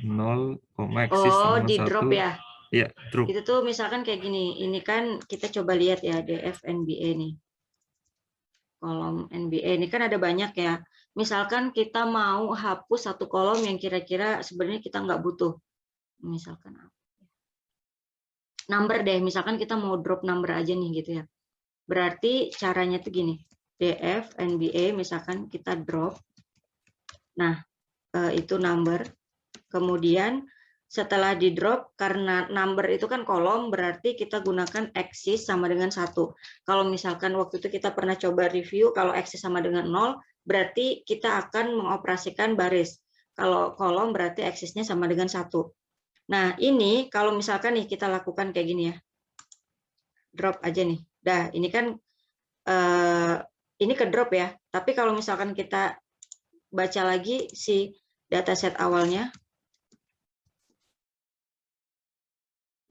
0, exist di drop ya? Iya, drop. Itu tuh misalkan kayak gini. Ini kan kita coba lihat ya dfnba nih. Kolom NBA ini kan ada banyak ya. Misalkan kita mau hapus satu kolom yang kira-kira sebenarnya kita nggak butuh. Misalkan number deh, misalkan kita mau drop number aja nih gitu ya. Berarti caranya tuh gini, df NBA misalkan kita drop. Nah, itu number. Kemudian setelah di drop, karena number itu kan kolom, berarti kita gunakan axis sama dengan 1. Kalau misalkan waktu itu kita pernah coba review, kalau axis sama dengan 0, berarti kita akan mengoperasikan baris. Kalau kolom berarti axisnya sama dengan 1. Nah, ini kalau misalkan nih kita lakukan kayak gini ya. Drop aja nih. Dah, ini kan ini ke drop ya. Tapi kalau misalkan kita baca lagi si dataset awalnya,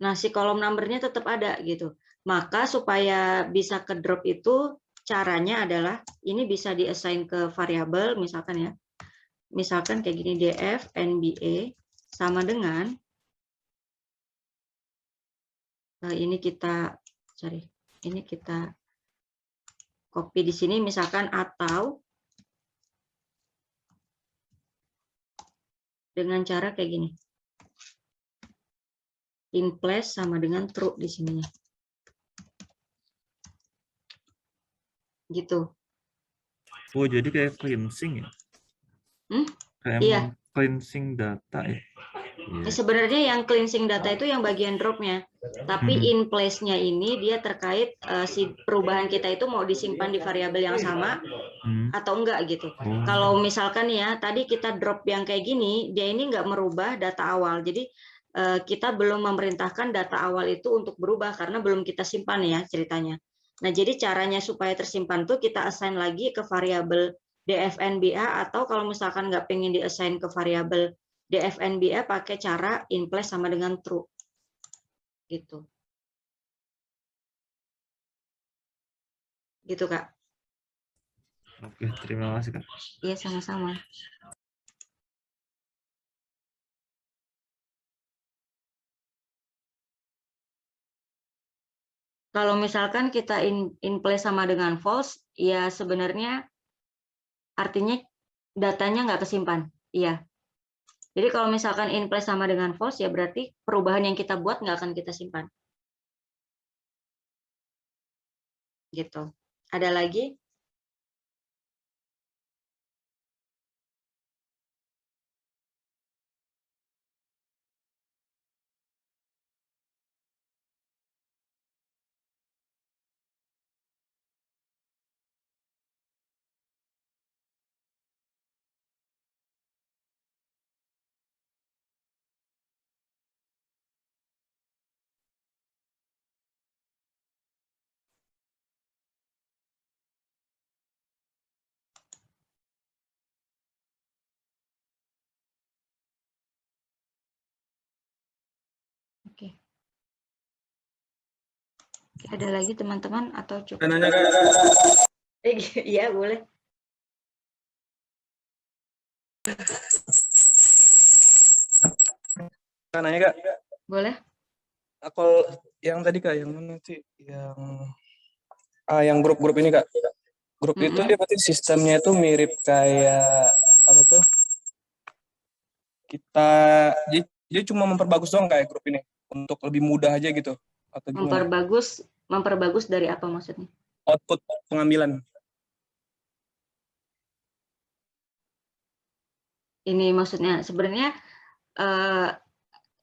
nah, si kolom numbernya tetap ada gitu. Maka supaya bisa ke drop itu caranya adalah ini bisa di-assign ke variabel misalkan ya. Misalkan kayak gini df nba sama dengan ini kita copy di sini misalkan atau dengan cara kayak gini. In place sama dengan true di sininya. Gitu. Oh, jadi kayak cleansing ya? Kayak iya. Cleansing data ya? Sebenarnya yang cleansing data itu yang bagian dropnya. Tapi in place-nya ini dia terkait si perubahan kita itu mau disimpan di variabel yang sama atau enggak gitu. Kalau misalkan ya, tadi kita drop yang kayak gini, dia ini enggak merubah data awal. Jadi kita belum memerintahkan data awal itu untuk berubah karena belum kita simpan ya ceritanya. Nah, jadi caranya supaya tersimpan tuh kita assign lagi ke variabel dfnba atau kalau misalkan nggak pengen di-assign ke variabel dfnba pakai cara in place sama dengan true. Gitu. Gitu, Kak. Oke, terima kasih, Kak. Iya, sama-sama. Kalau misalkan kita in place sama dengan false, ya sebenarnya artinya datanya nggak kesimpan. Iya. Jadi kalau misalkan in place sama dengan false, ya berarti perubahan yang kita buat nggak akan kita simpan. Gitu. Ada lagi? Oke. Ada lagi teman-teman atau cukup? Nanya, Kak. Iya, boleh. Kak, nanya, Kak. Boleh. Kalau yang tadi, Kak, yang mana sih? Yang grup-grup ini, Kak. Grup itu dia berarti sistemnya itu mirip kayak apa tuh? Kita dia cuma memperbagus doang kayak grup ini untuk lebih mudah aja gitu atau gimana? Memperbagus dari apa maksudnya? Output pengambilan. Ini maksudnya sebenarnya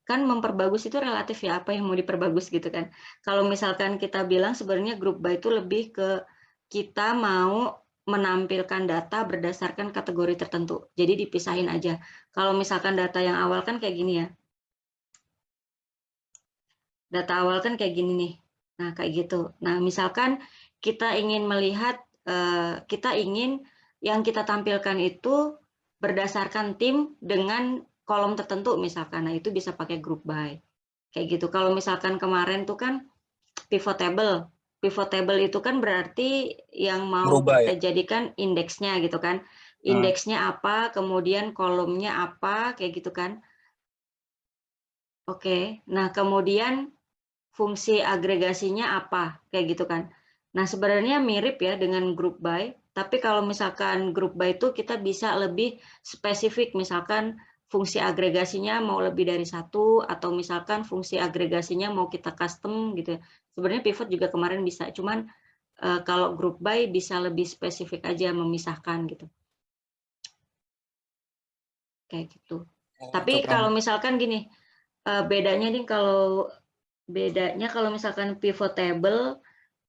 kan memperbagus itu relatif ya, apa yang mau diperbagus gitu kan. Kalau misalkan kita bilang sebenarnya group by itu lebih ke kita mau menampilkan data berdasarkan kategori tertentu. Jadi dipisahin aja. Kalau misalkan data yang awal kan kayak gini ya. Data awal kan kayak gini nih. Nah, kayak gitu. Nah, misalkan kita ingin melihat, kita ingin yang kita tampilkan itu berdasarkan tim dengan kolom tertentu misalkan. Nah, itu bisa pakai group by. Kayak gitu. Kalau misalkan kemarin tuh kan pivot table. Pivot table itu kan berarti yang mau Berubah kita ya. jadikan indeksnya gitu kan. Indeksnya apa, kemudian kolomnya apa, kayak gitu kan. Oke. Nah, kemudian fungsi agregasinya apa, kayak gitu kan. Nah, sebenarnya mirip ya dengan group by, tapi kalau misalkan group by itu kita bisa lebih spesifik, misalkan fungsi agregasinya mau lebih dari satu, atau misalkan fungsi agregasinya mau kita custom gitu. Sebenarnya pivot juga kemarin bisa, cuman kalau group by bisa lebih spesifik aja memisahkan gitu. Kayak gitu. Tapi kalau misalkan gini, bedanya nih kalau misalkan pivot table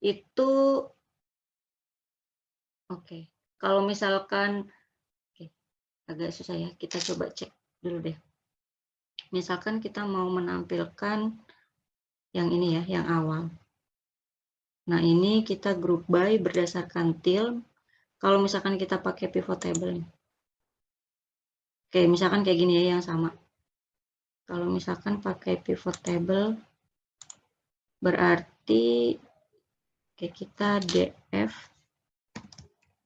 itu oke. Kalau misalkan agak susah ya, kita coba cek dulu deh. Misalkan kita mau menampilkan yang ini ya, yang awal. Nah, ini kita group by berdasarkan til. Kalau misalkan kita pakai pivot table. Oke, misalkan kayak gini ya yang sama. Kalau misalkan pakai pivot table berarti kayak kita df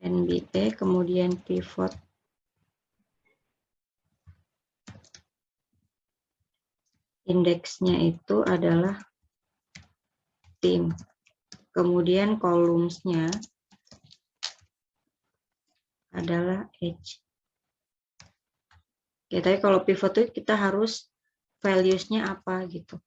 nba kemudian pivot indeksnya itu adalah tim. Kemudian columns-nya adalah edge. Oke, tapi kalau pivot itu kita harus values-nya apa gitu.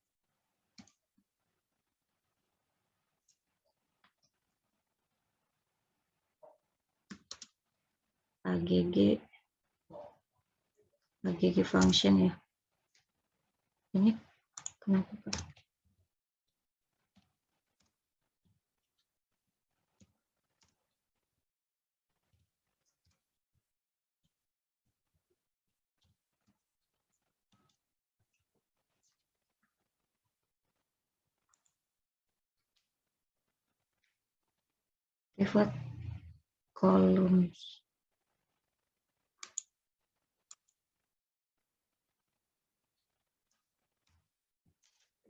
AGG function ya. Ini kenapa Pak? Pivot columns.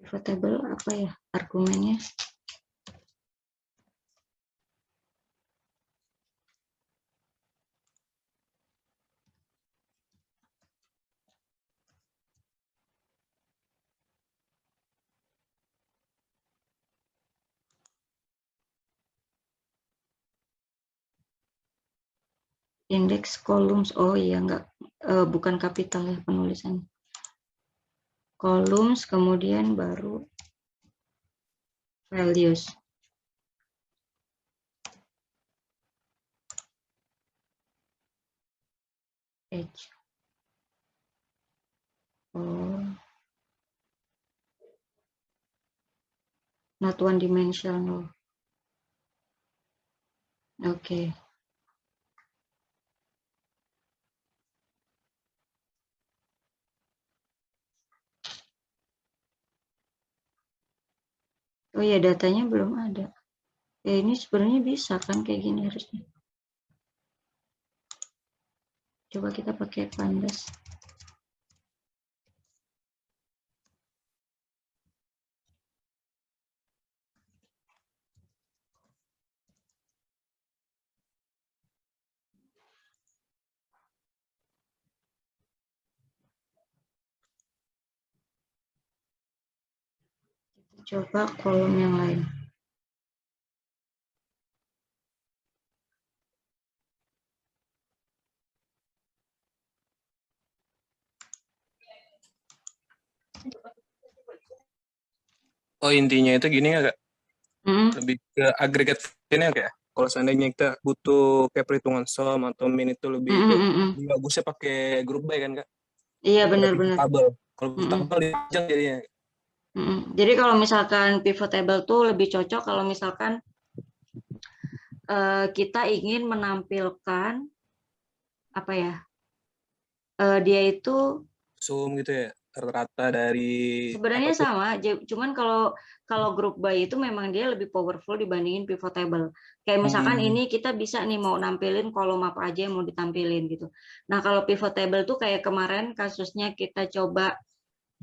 Pivot table apa ya argumennya? Index columns, oh iya enggak, bukan kapital ya penulisannya. Columns, kemudian baru values. H. Oh. Not one dimensional. Oke. Oh ya, datanya belum ada. Ya ini sebenarnya bisa kan kayak gini harusnya. Coba kita pakai Pandas. Coba kolom yang lain. Oh, intinya itu gini ya, Kak? Hmm, Lebih ke agregat ini ya, Kak? Kalau seandainya kita butuh kayak perhitungan sum atau min itu lebih hmm, itu hmm, hmm. lebih bagusnya pakai grup by kan, Kak? Iya Daripada pivot benar-benar. table. Kalau pivot Hmm, table dipanjang jadinya. hmm. Jadi kalau misalkan pivot table tuh lebih cocok kalau misalkan kita ingin menampilkan apa ya? Dia itu Sum gitu ya, rata-rata dari sebenarnya apapun. sama, cuman kalau group by itu memang dia lebih powerful dibandingin pivot table. Kayak misalkan ini kita bisa nih mau nampilin kolom apa aja yang mau ditampilin gitu. Nah kalau pivot table tuh kayak kemarin kasusnya kita coba,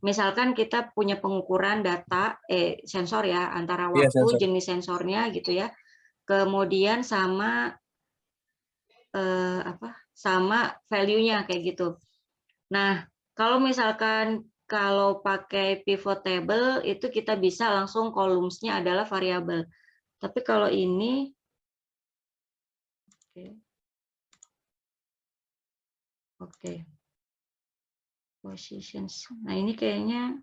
misalkan kita punya pengukuran data, sensor ya, antara Iya, waktu, sensor. jenis sensornya gitu ya, kemudian sama sama value-nya kayak gitu. Nah, kalau misalkan kalau pakai pivot table itu kita bisa langsung columns-nya adalah variabel. Tapi kalau ini oke. Positions. Nah, ini kayaknya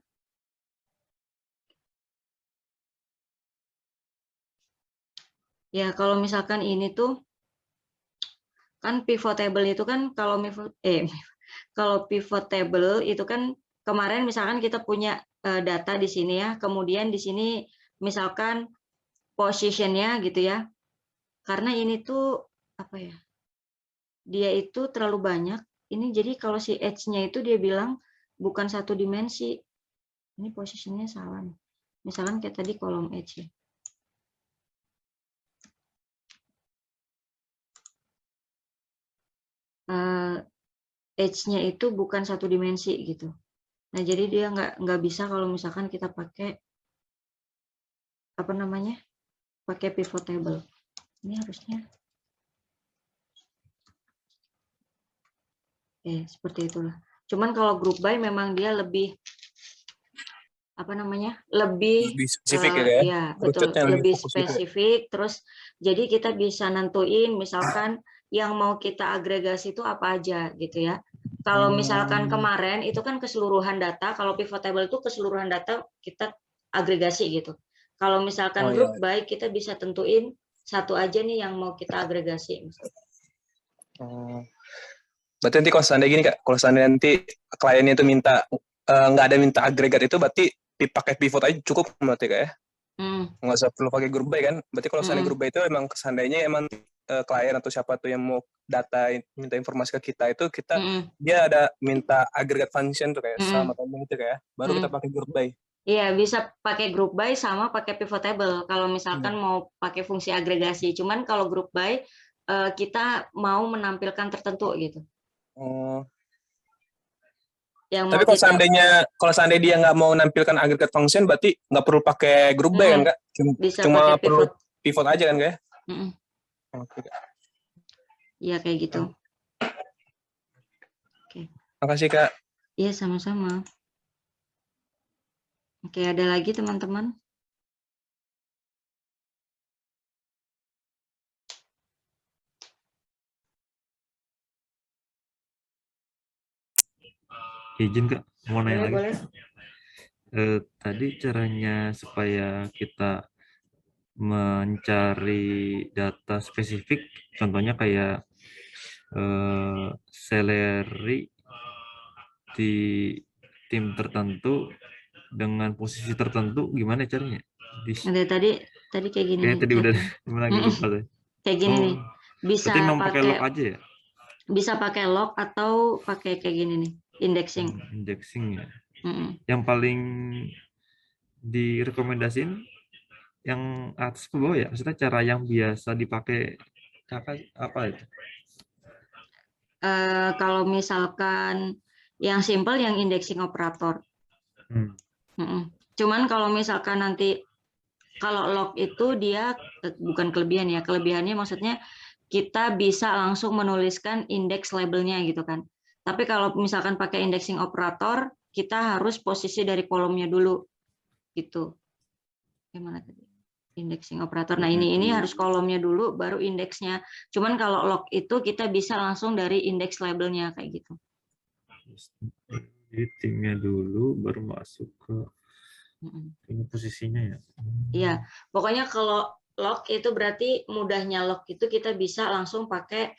ya kalau misalkan ini tuh kan pivot table itu kan kalau pivot table itu kan kemarin misalkan kita punya data di sini ya, kemudian di sini misalkan positionnya gitu ya, karena ini tuh apa ya, dia itu terlalu banyak ini, jadi kalau si edge-nya itu dia bilang bukan satu dimensi, ini posisinya salah nih. Misalkan kayak tadi kolom edge ya. Edge-nya itu bukan satu dimensi gitu. Nah jadi dia nggak bisa kalau misalkan kita pakai apa namanya, pakai pivot table. Ini harusnya seperti itulah. Cuman kalau group by memang dia lebih apa namanya, lebih Lebih spesifik ya, Kak, ya? ya betul, Kerucutnya lebih lebih fokus gitu ya? spesifik. Terus jadi kita bisa nentuin misalkan yang mau kita agregasi itu apa aja gitu ya. Kalau misalkan kemarin itu kan keseluruhan data, kalau pivot table itu keseluruhan data kita agregasi gitu. Kalau Oh misalkan iya. group by kita bisa tentuin satu aja nih yang mau kita agregasi. Berarti nanti kalau seandainya gini, Kak, kalau seandainya nanti kliennya itu minta nggak ada minta agregat itu berarti dipakai pivot aja cukup berarti, Kak, ya? Nggak usah perlu pakai group by kan? Berarti kalau seandainya group by itu emang seandainya emang klien atau siapa tuh yang mau data minta informasi ke kita itu dia ada minta agregat function tuh kayak sum atau min itu kayak baru kita pakai group by. Iya, bisa pakai group by sama pakai pivot table kalau misalkan mau pakai fungsi agregasi. Cuman kalau group by kita mau menampilkan tertentu gitu. Yang Tapi mau kalau kita seandainya dia nggak mau nampilkan agregat function berarti nggak perlu pakai group by kan, Kak? bisa Cuma pakai perlu pivot. pivot aja kan, Kak? Oke. Iya kayak gitu. Oke. Makasih, Kak. Iya sama-sama. Oke, ada lagi teman-teman? Izin Kak, mau nanya lagi. Boleh. Tadi caranya supaya kita mencari data spesifik, contohnya kayak salary di tim tertentu dengan posisi tertentu, gimana caranya? Tadi kayak gini Kayaknya nih. tadi udah gimana lagi lupa deh. Kayak gini nih. Berarti memang pakai log aja ya? Bisa pakai log atau pakai kayak gini nih, indexing. Indexing ya. Yang paling direkomendasiin yang atas ke bawah ya, maksudnya cara yang biasa dipakai apa itu? Kalau misalkan yang simple yang indexing operator. Cuman kalau misalkan nanti kalau log itu dia bukan kelebihan ya, kelebihannya maksudnya kita bisa langsung menuliskan indeks labelnya gitu kan. Tapi kalau misalkan pakai indexing operator, kita harus posisi dari kolomnya dulu gitu. Gimana tadi? Indexing operator. Nah, ini harus kolomnya dulu baru indeksnya. Cuman kalau log itu kita bisa langsung dari indeks labelnya kayak gitu. Jadi timnya dulu baru masuk ke ini posisinya ya. Iya, pokoknya kalau log itu berarti mudahnya log itu kita bisa langsung pakai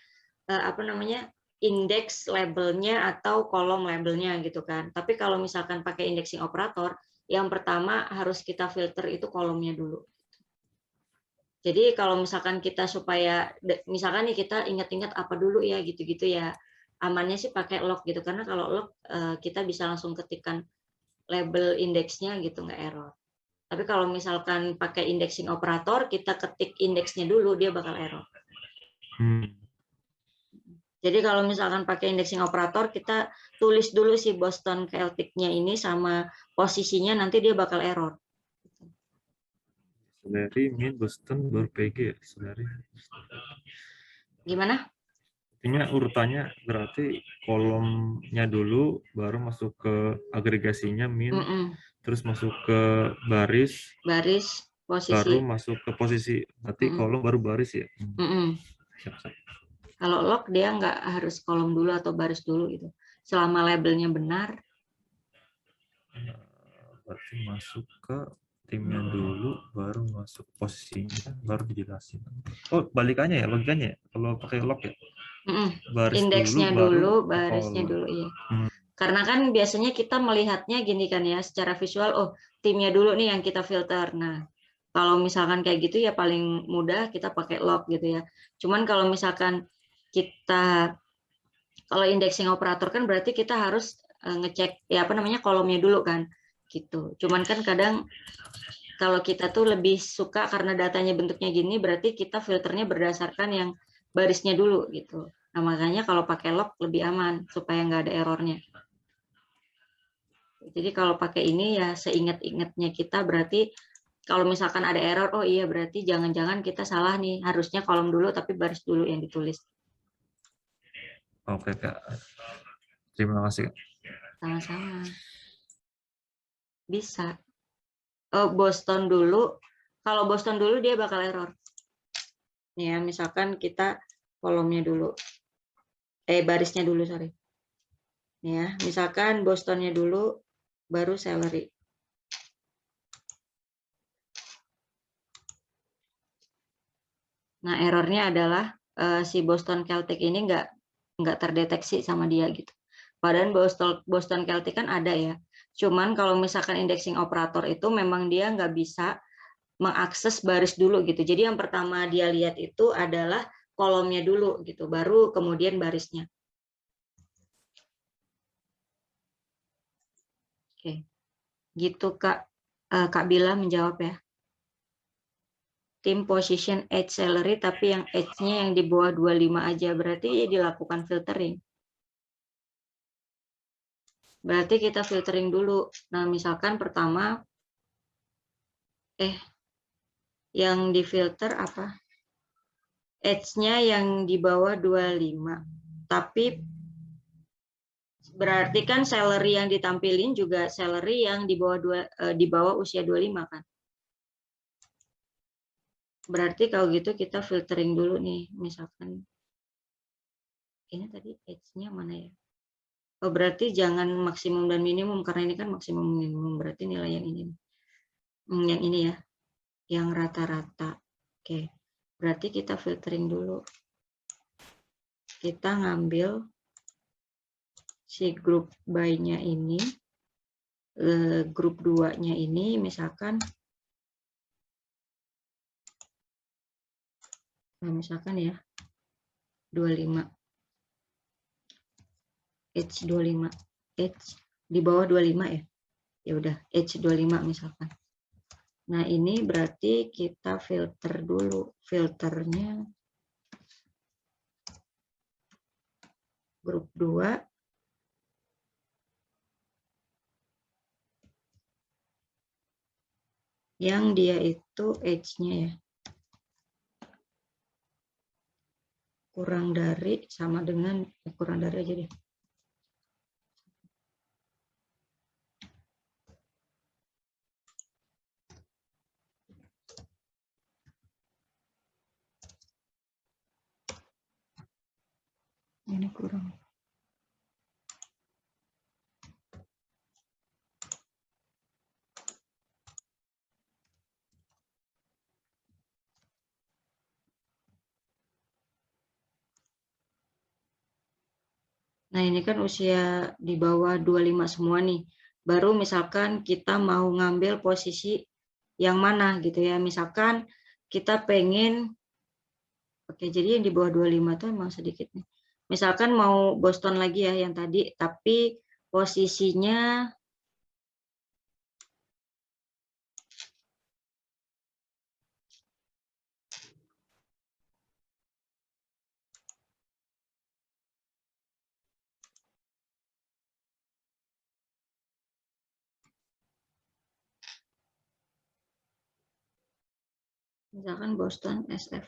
apa namanya? Indeks labelnya atau kolom labelnya gitu kan. Tapi kalau misalkan pakai indexing operator, yang pertama harus kita filter itu kolomnya dulu. Jadi kalau misalkan kita supaya misalkan nih kita ingat-ingat apa dulu ya gitu-gitu ya, amannya sih pakai log gitu karena kalau log kita bisa langsung ketikkan label indeksnya gitu nggak error. Tapi kalau misalkan pakai indexing operator kita ketik indeksnya dulu dia bakal error. Jadi kalau misalkan pakai indexing operator kita tulis dulu si Boston Celtic-nya ini sama posisinya nanti dia bakal error. Dari min Boston baru PG ya, dari. Gimana? Artinya urutannya berarti kolomnya dulu, baru masuk ke agregasinya min, terus masuk ke baris, posisi, baru masuk ke posisi. Berarti kolom baru baris ya. Kalau log dia nggak harus kolom dulu atau baris dulu gitu. Selama labelnya benar. Berarti masuk ke timnya dulu, baru masuk posisinya, baru dijelasin. Oh, balikannya ya, logikanya ya? Kalau pakai log ya? Baris indeksnya dulu, barisnya dulu iya. Karena kan biasanya kita melihatnya gini kan ya, secara visual, oh timnya dulu nih yang kita filter. Nah, kalau misalkan kayak gitu ya paling mudah kita pakai log gitu ya. Cuman kalau misalkan kalau indexing operator kan berarti kita harus ngecek ya apa namanya kolomnya dulu kan gitu. Cuman kan kadang kalau kita tuh lebih suka karena datanya bentuknya gini berarti kita filternya berdasarkan yang barisnya dulu gitu. Nah, makanya kalau pakai log lebih aman supaya nggak ada errornya. Jadi kalau pakai ini ya seingat-ingatnya kita berarti kalau misalkan ada error, oh iya berarti jangan-jangan kita salah nih, harusnya kolom dulu tapi baris dulu yang ditulis. Oke Kak, terima kasih. Sama-sama. Bisa. Oh, Boston dulu, kalau Boston dulu dia bakal error. Ya, misalkan kita kolomnya dulu. Barisnya dulu, sorry. Ya, misalkan Bostonnya dulu, baru salary. Nah, errornya adalah si Boston Celtic ini nggak terdeteksi sama dia gitu. Padahal Boston Celtic kan ada ya. Cuman kalau misalkan indexing operator itu memang dia nggak bisa mengakses baris dulu gitu. Jadi yang pertama dia lihat itu adalah kolomnya dulu gitu, baru kemudian barisnya. Oke, gitu Kak. Kak Bila menjawab ya. Tim position edge salary tapi yang edge-nya yang di bawah 25 aja berarti ya dilakukan filtering. Berarti kita filtering dulu. Nah, misalkan pertama yang difilter apa? Edge-nya yang di bawah 25. Tapi berarti kan salary yang ditampilin juga salary yang di bawah usia 25 kan. Berarti kalau gitu kita filtering dulu nih, misalkan ini tadi edge-nya mana ya? Oh, berarti jangan maksimum dan minimum, karena ini kan maksimum minimum, berarti nilai yang ini. Yang ini ya, yang rata-rata. Oke, berarti kita filtering dulu. Kita ngambil si grup by-nya ini, grup 2-nya ini, misalkan ya, 25. H25. H di bawah 25 ya. Ya udah, H25 misalkan. Nah, ini berarti kita filter dulu. Filternya grup 2. Yang dia itu H-nya ya. Kurang dari, sama dengan, kurang dari aja deh. Ini kurang. Nah, ini kan usia di bawah 25 semua nih. Baru misalkan kita mau ngambil posisi yang mana gitu ya. Misalkan kita pengen, oke, jadi yang di bawah 25 itu emang sedikit nih. Misalkan mau Boston lagi ya yang tadi, tapi posisinya misalkan Boston SF.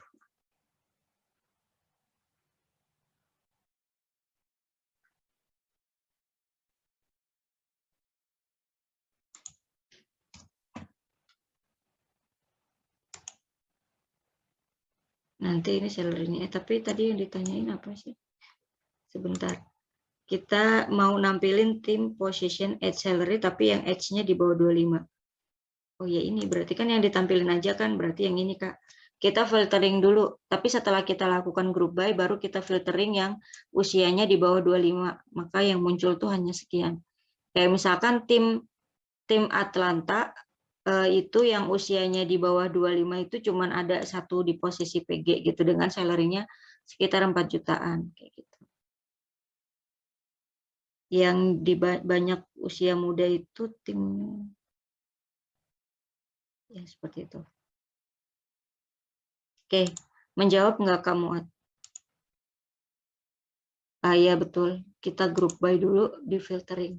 Nanti ini salary-nya. Tapi tadi yang ditanyain apa sih? Sebentar. Kita mau nampilin tim position edge salary tapi yang edge-nya di bawah 25. Oh ya, ini berarti kan yang ditampilin aja kan, berarti yang ini Kak. Kita filtering dulu, tapi setelah kita lakukan group by baru kita filtering yang usianya di bawah 25. Maka yang muncul tuh hanya sekian. Kayak misalkan tim Atlanta itu yang usianya di bawah 25 itu cuman ada satu di posisi PG gitu dengan salary-nya sekitar 4 jutaan kayak gitu. Yang di banyak usia muda itu tim ya seperti itu. Oke, menjawab nggak kamu? Ah ya betul, kita group by dulu di filtering.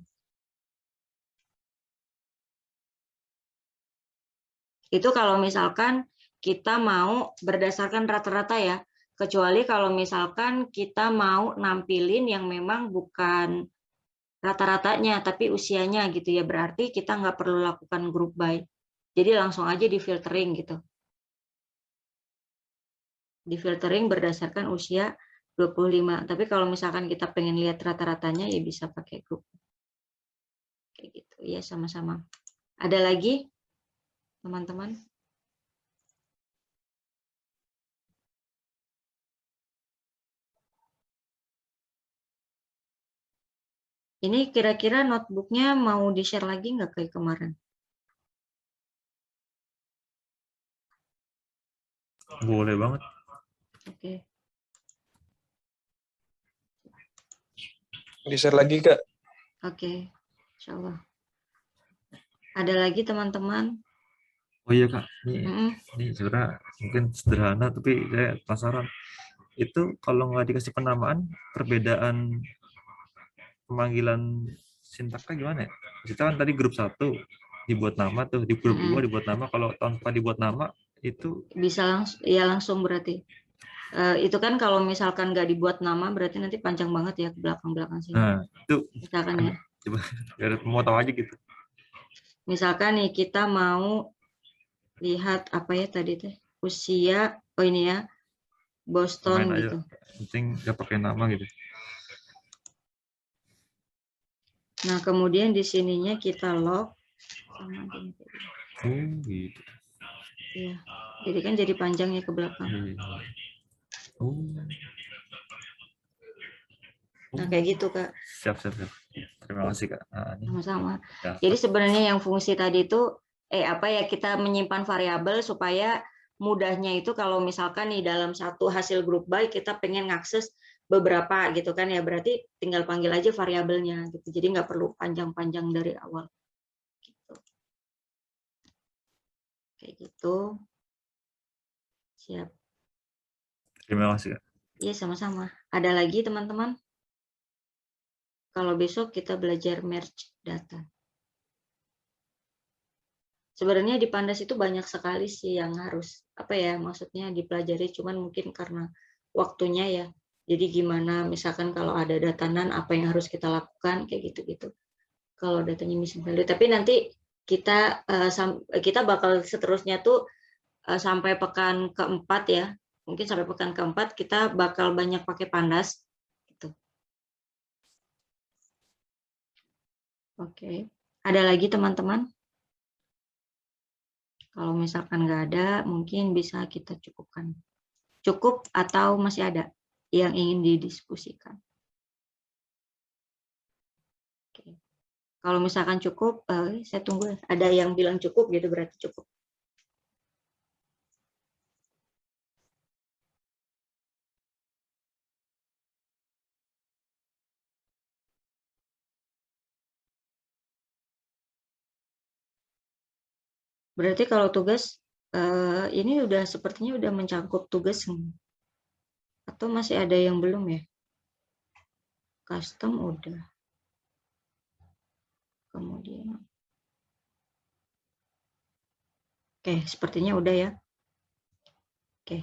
Itu kalau misalkan kita mau berdasarkan rata-rata ya, kecuali kalau misalkan kita mau nampilin yang memang bukan rata-ratanya, tapi usianya gitu ya, berarti kita nggak perlu lakukan group by. Jadi langsung aja di filtering gitu. Di filtering berdasarkan usia 25. Tapi kalau misalkan kita pengen lihat rata-ratanya ya bisa pakai grup. Kayak gitu ya, sama-sama. Ada lagi teman-teman? Ini kira-kira notebooknya mau di-share lagi nggak kayak kemarin? Boleh banget. Oke. Di-share lagi, Kak. Oke, insya Allah. Ada lagi teman-teman? Oh iya Kak, ini sebenarnya mungkin sederhana tapi saya penasaran. Itu kalau nggak dikasih penamaan, perbedaan pemanggilan sintaknya gimana ya? Kita kan tadi grup 1 dibuat nama tuh, di grup 2 dibuat nama, kalau tanpa dibuat nama itu bisa langsung berarti. Itu kan kalau misalkan nggak dibuat nama berarti nanti panjang banget ya ke belakang-belakang sini. Nah, itu misalkan ya. Coba mau tahu aja gitu. Misalkan nih kita mau lihat apa ya tadi teh? Usia, oh ini ya, Boston Main gitu. Aja. Penting nggak pakai nama gitu. Nah, kemudian di sininya kita log sama gini. Oh, gitu. Iya. Jadi kan jadi panjang ya ke belakang. Oh. Nah, kayak gitu, Kak. Siap. Terima kasih, Kak. Nah, ini. Sama-sama. Ya, Jadi sebenarnya yang fungsi tadi itu kita menyimpan variabel supaya mudahnya itu kalau misalkan nih dalam satu hasil group by kita pengen ngakses beberapa gitu kan ya, berarti tinggal panggil aja variabelnya gitu. Jadi nggak perlu panjang-panjang dari awal. Gitu. Kayak gitu. Siap. terima kasih, Kak. Iya, sama-sama. Ada lagi teman-teman? Kalau besok kita belajar merge data. Sebenarnya di Pandas itu banyak sekali sih yang harus maksudnya dipelajari, cuman mungkin karena waktunya ya. Jadi gimana misalkan kalau ada data NaN apa yang harus kita lakukan kayak gitu-gitu. Kalau datanya missing value, tapi nanti kita bakal seterusnya tuh sampai pekan keempat ya. Mungkin sampai pekan keempat kita bakal banyak pakai Pandas gitu. Oke. Ada lagi teman-teman? Kalau misalkan nggak ada, mungkin bisa kita cukupkan. Cukup atau masih ada yang ingin didiskusikan? Oke. Kalau misalkan cukup, saya tunggu. Ada yang bilang cukup, gitu berarti cukup. Berarti kalau tugas, ini sepertinya udah mencakup tugas. Atau masih ada yang belum ya? Custom udah. Kemudian. Oke, sepertinya udah ya. Oke,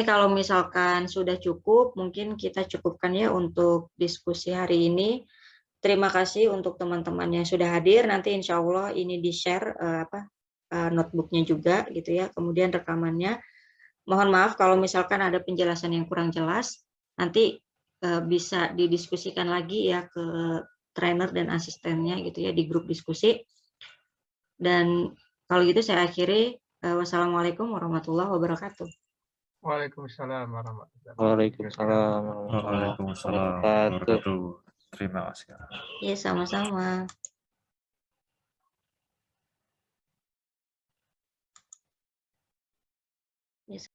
kalau misalkan sudah cukup, mungkin kita cukupkan ya untuk diskusi hari ini. Terima kasih untuk teman-teman yang sudah hadir. Nanti insya Allah ini di-share notebooknya juga gitu ya. Kemudian rekamannya. Mohon maaf kalau misalkan ada penjelasan yang kurang jelas. Nanti bisa didiskusikan lagi ya ke trainer dan asistennya gitu ya di grup diskusi. Dan kalau gitu saya akhiri. Wassalamualaikum warahmatullahi wabarakatuh. Waalaikumsalam warahmatullahi Waalaikumsalam Waalaikumsalam warahmatullahi. Terima kasih. Iya, sama-sama. Yes.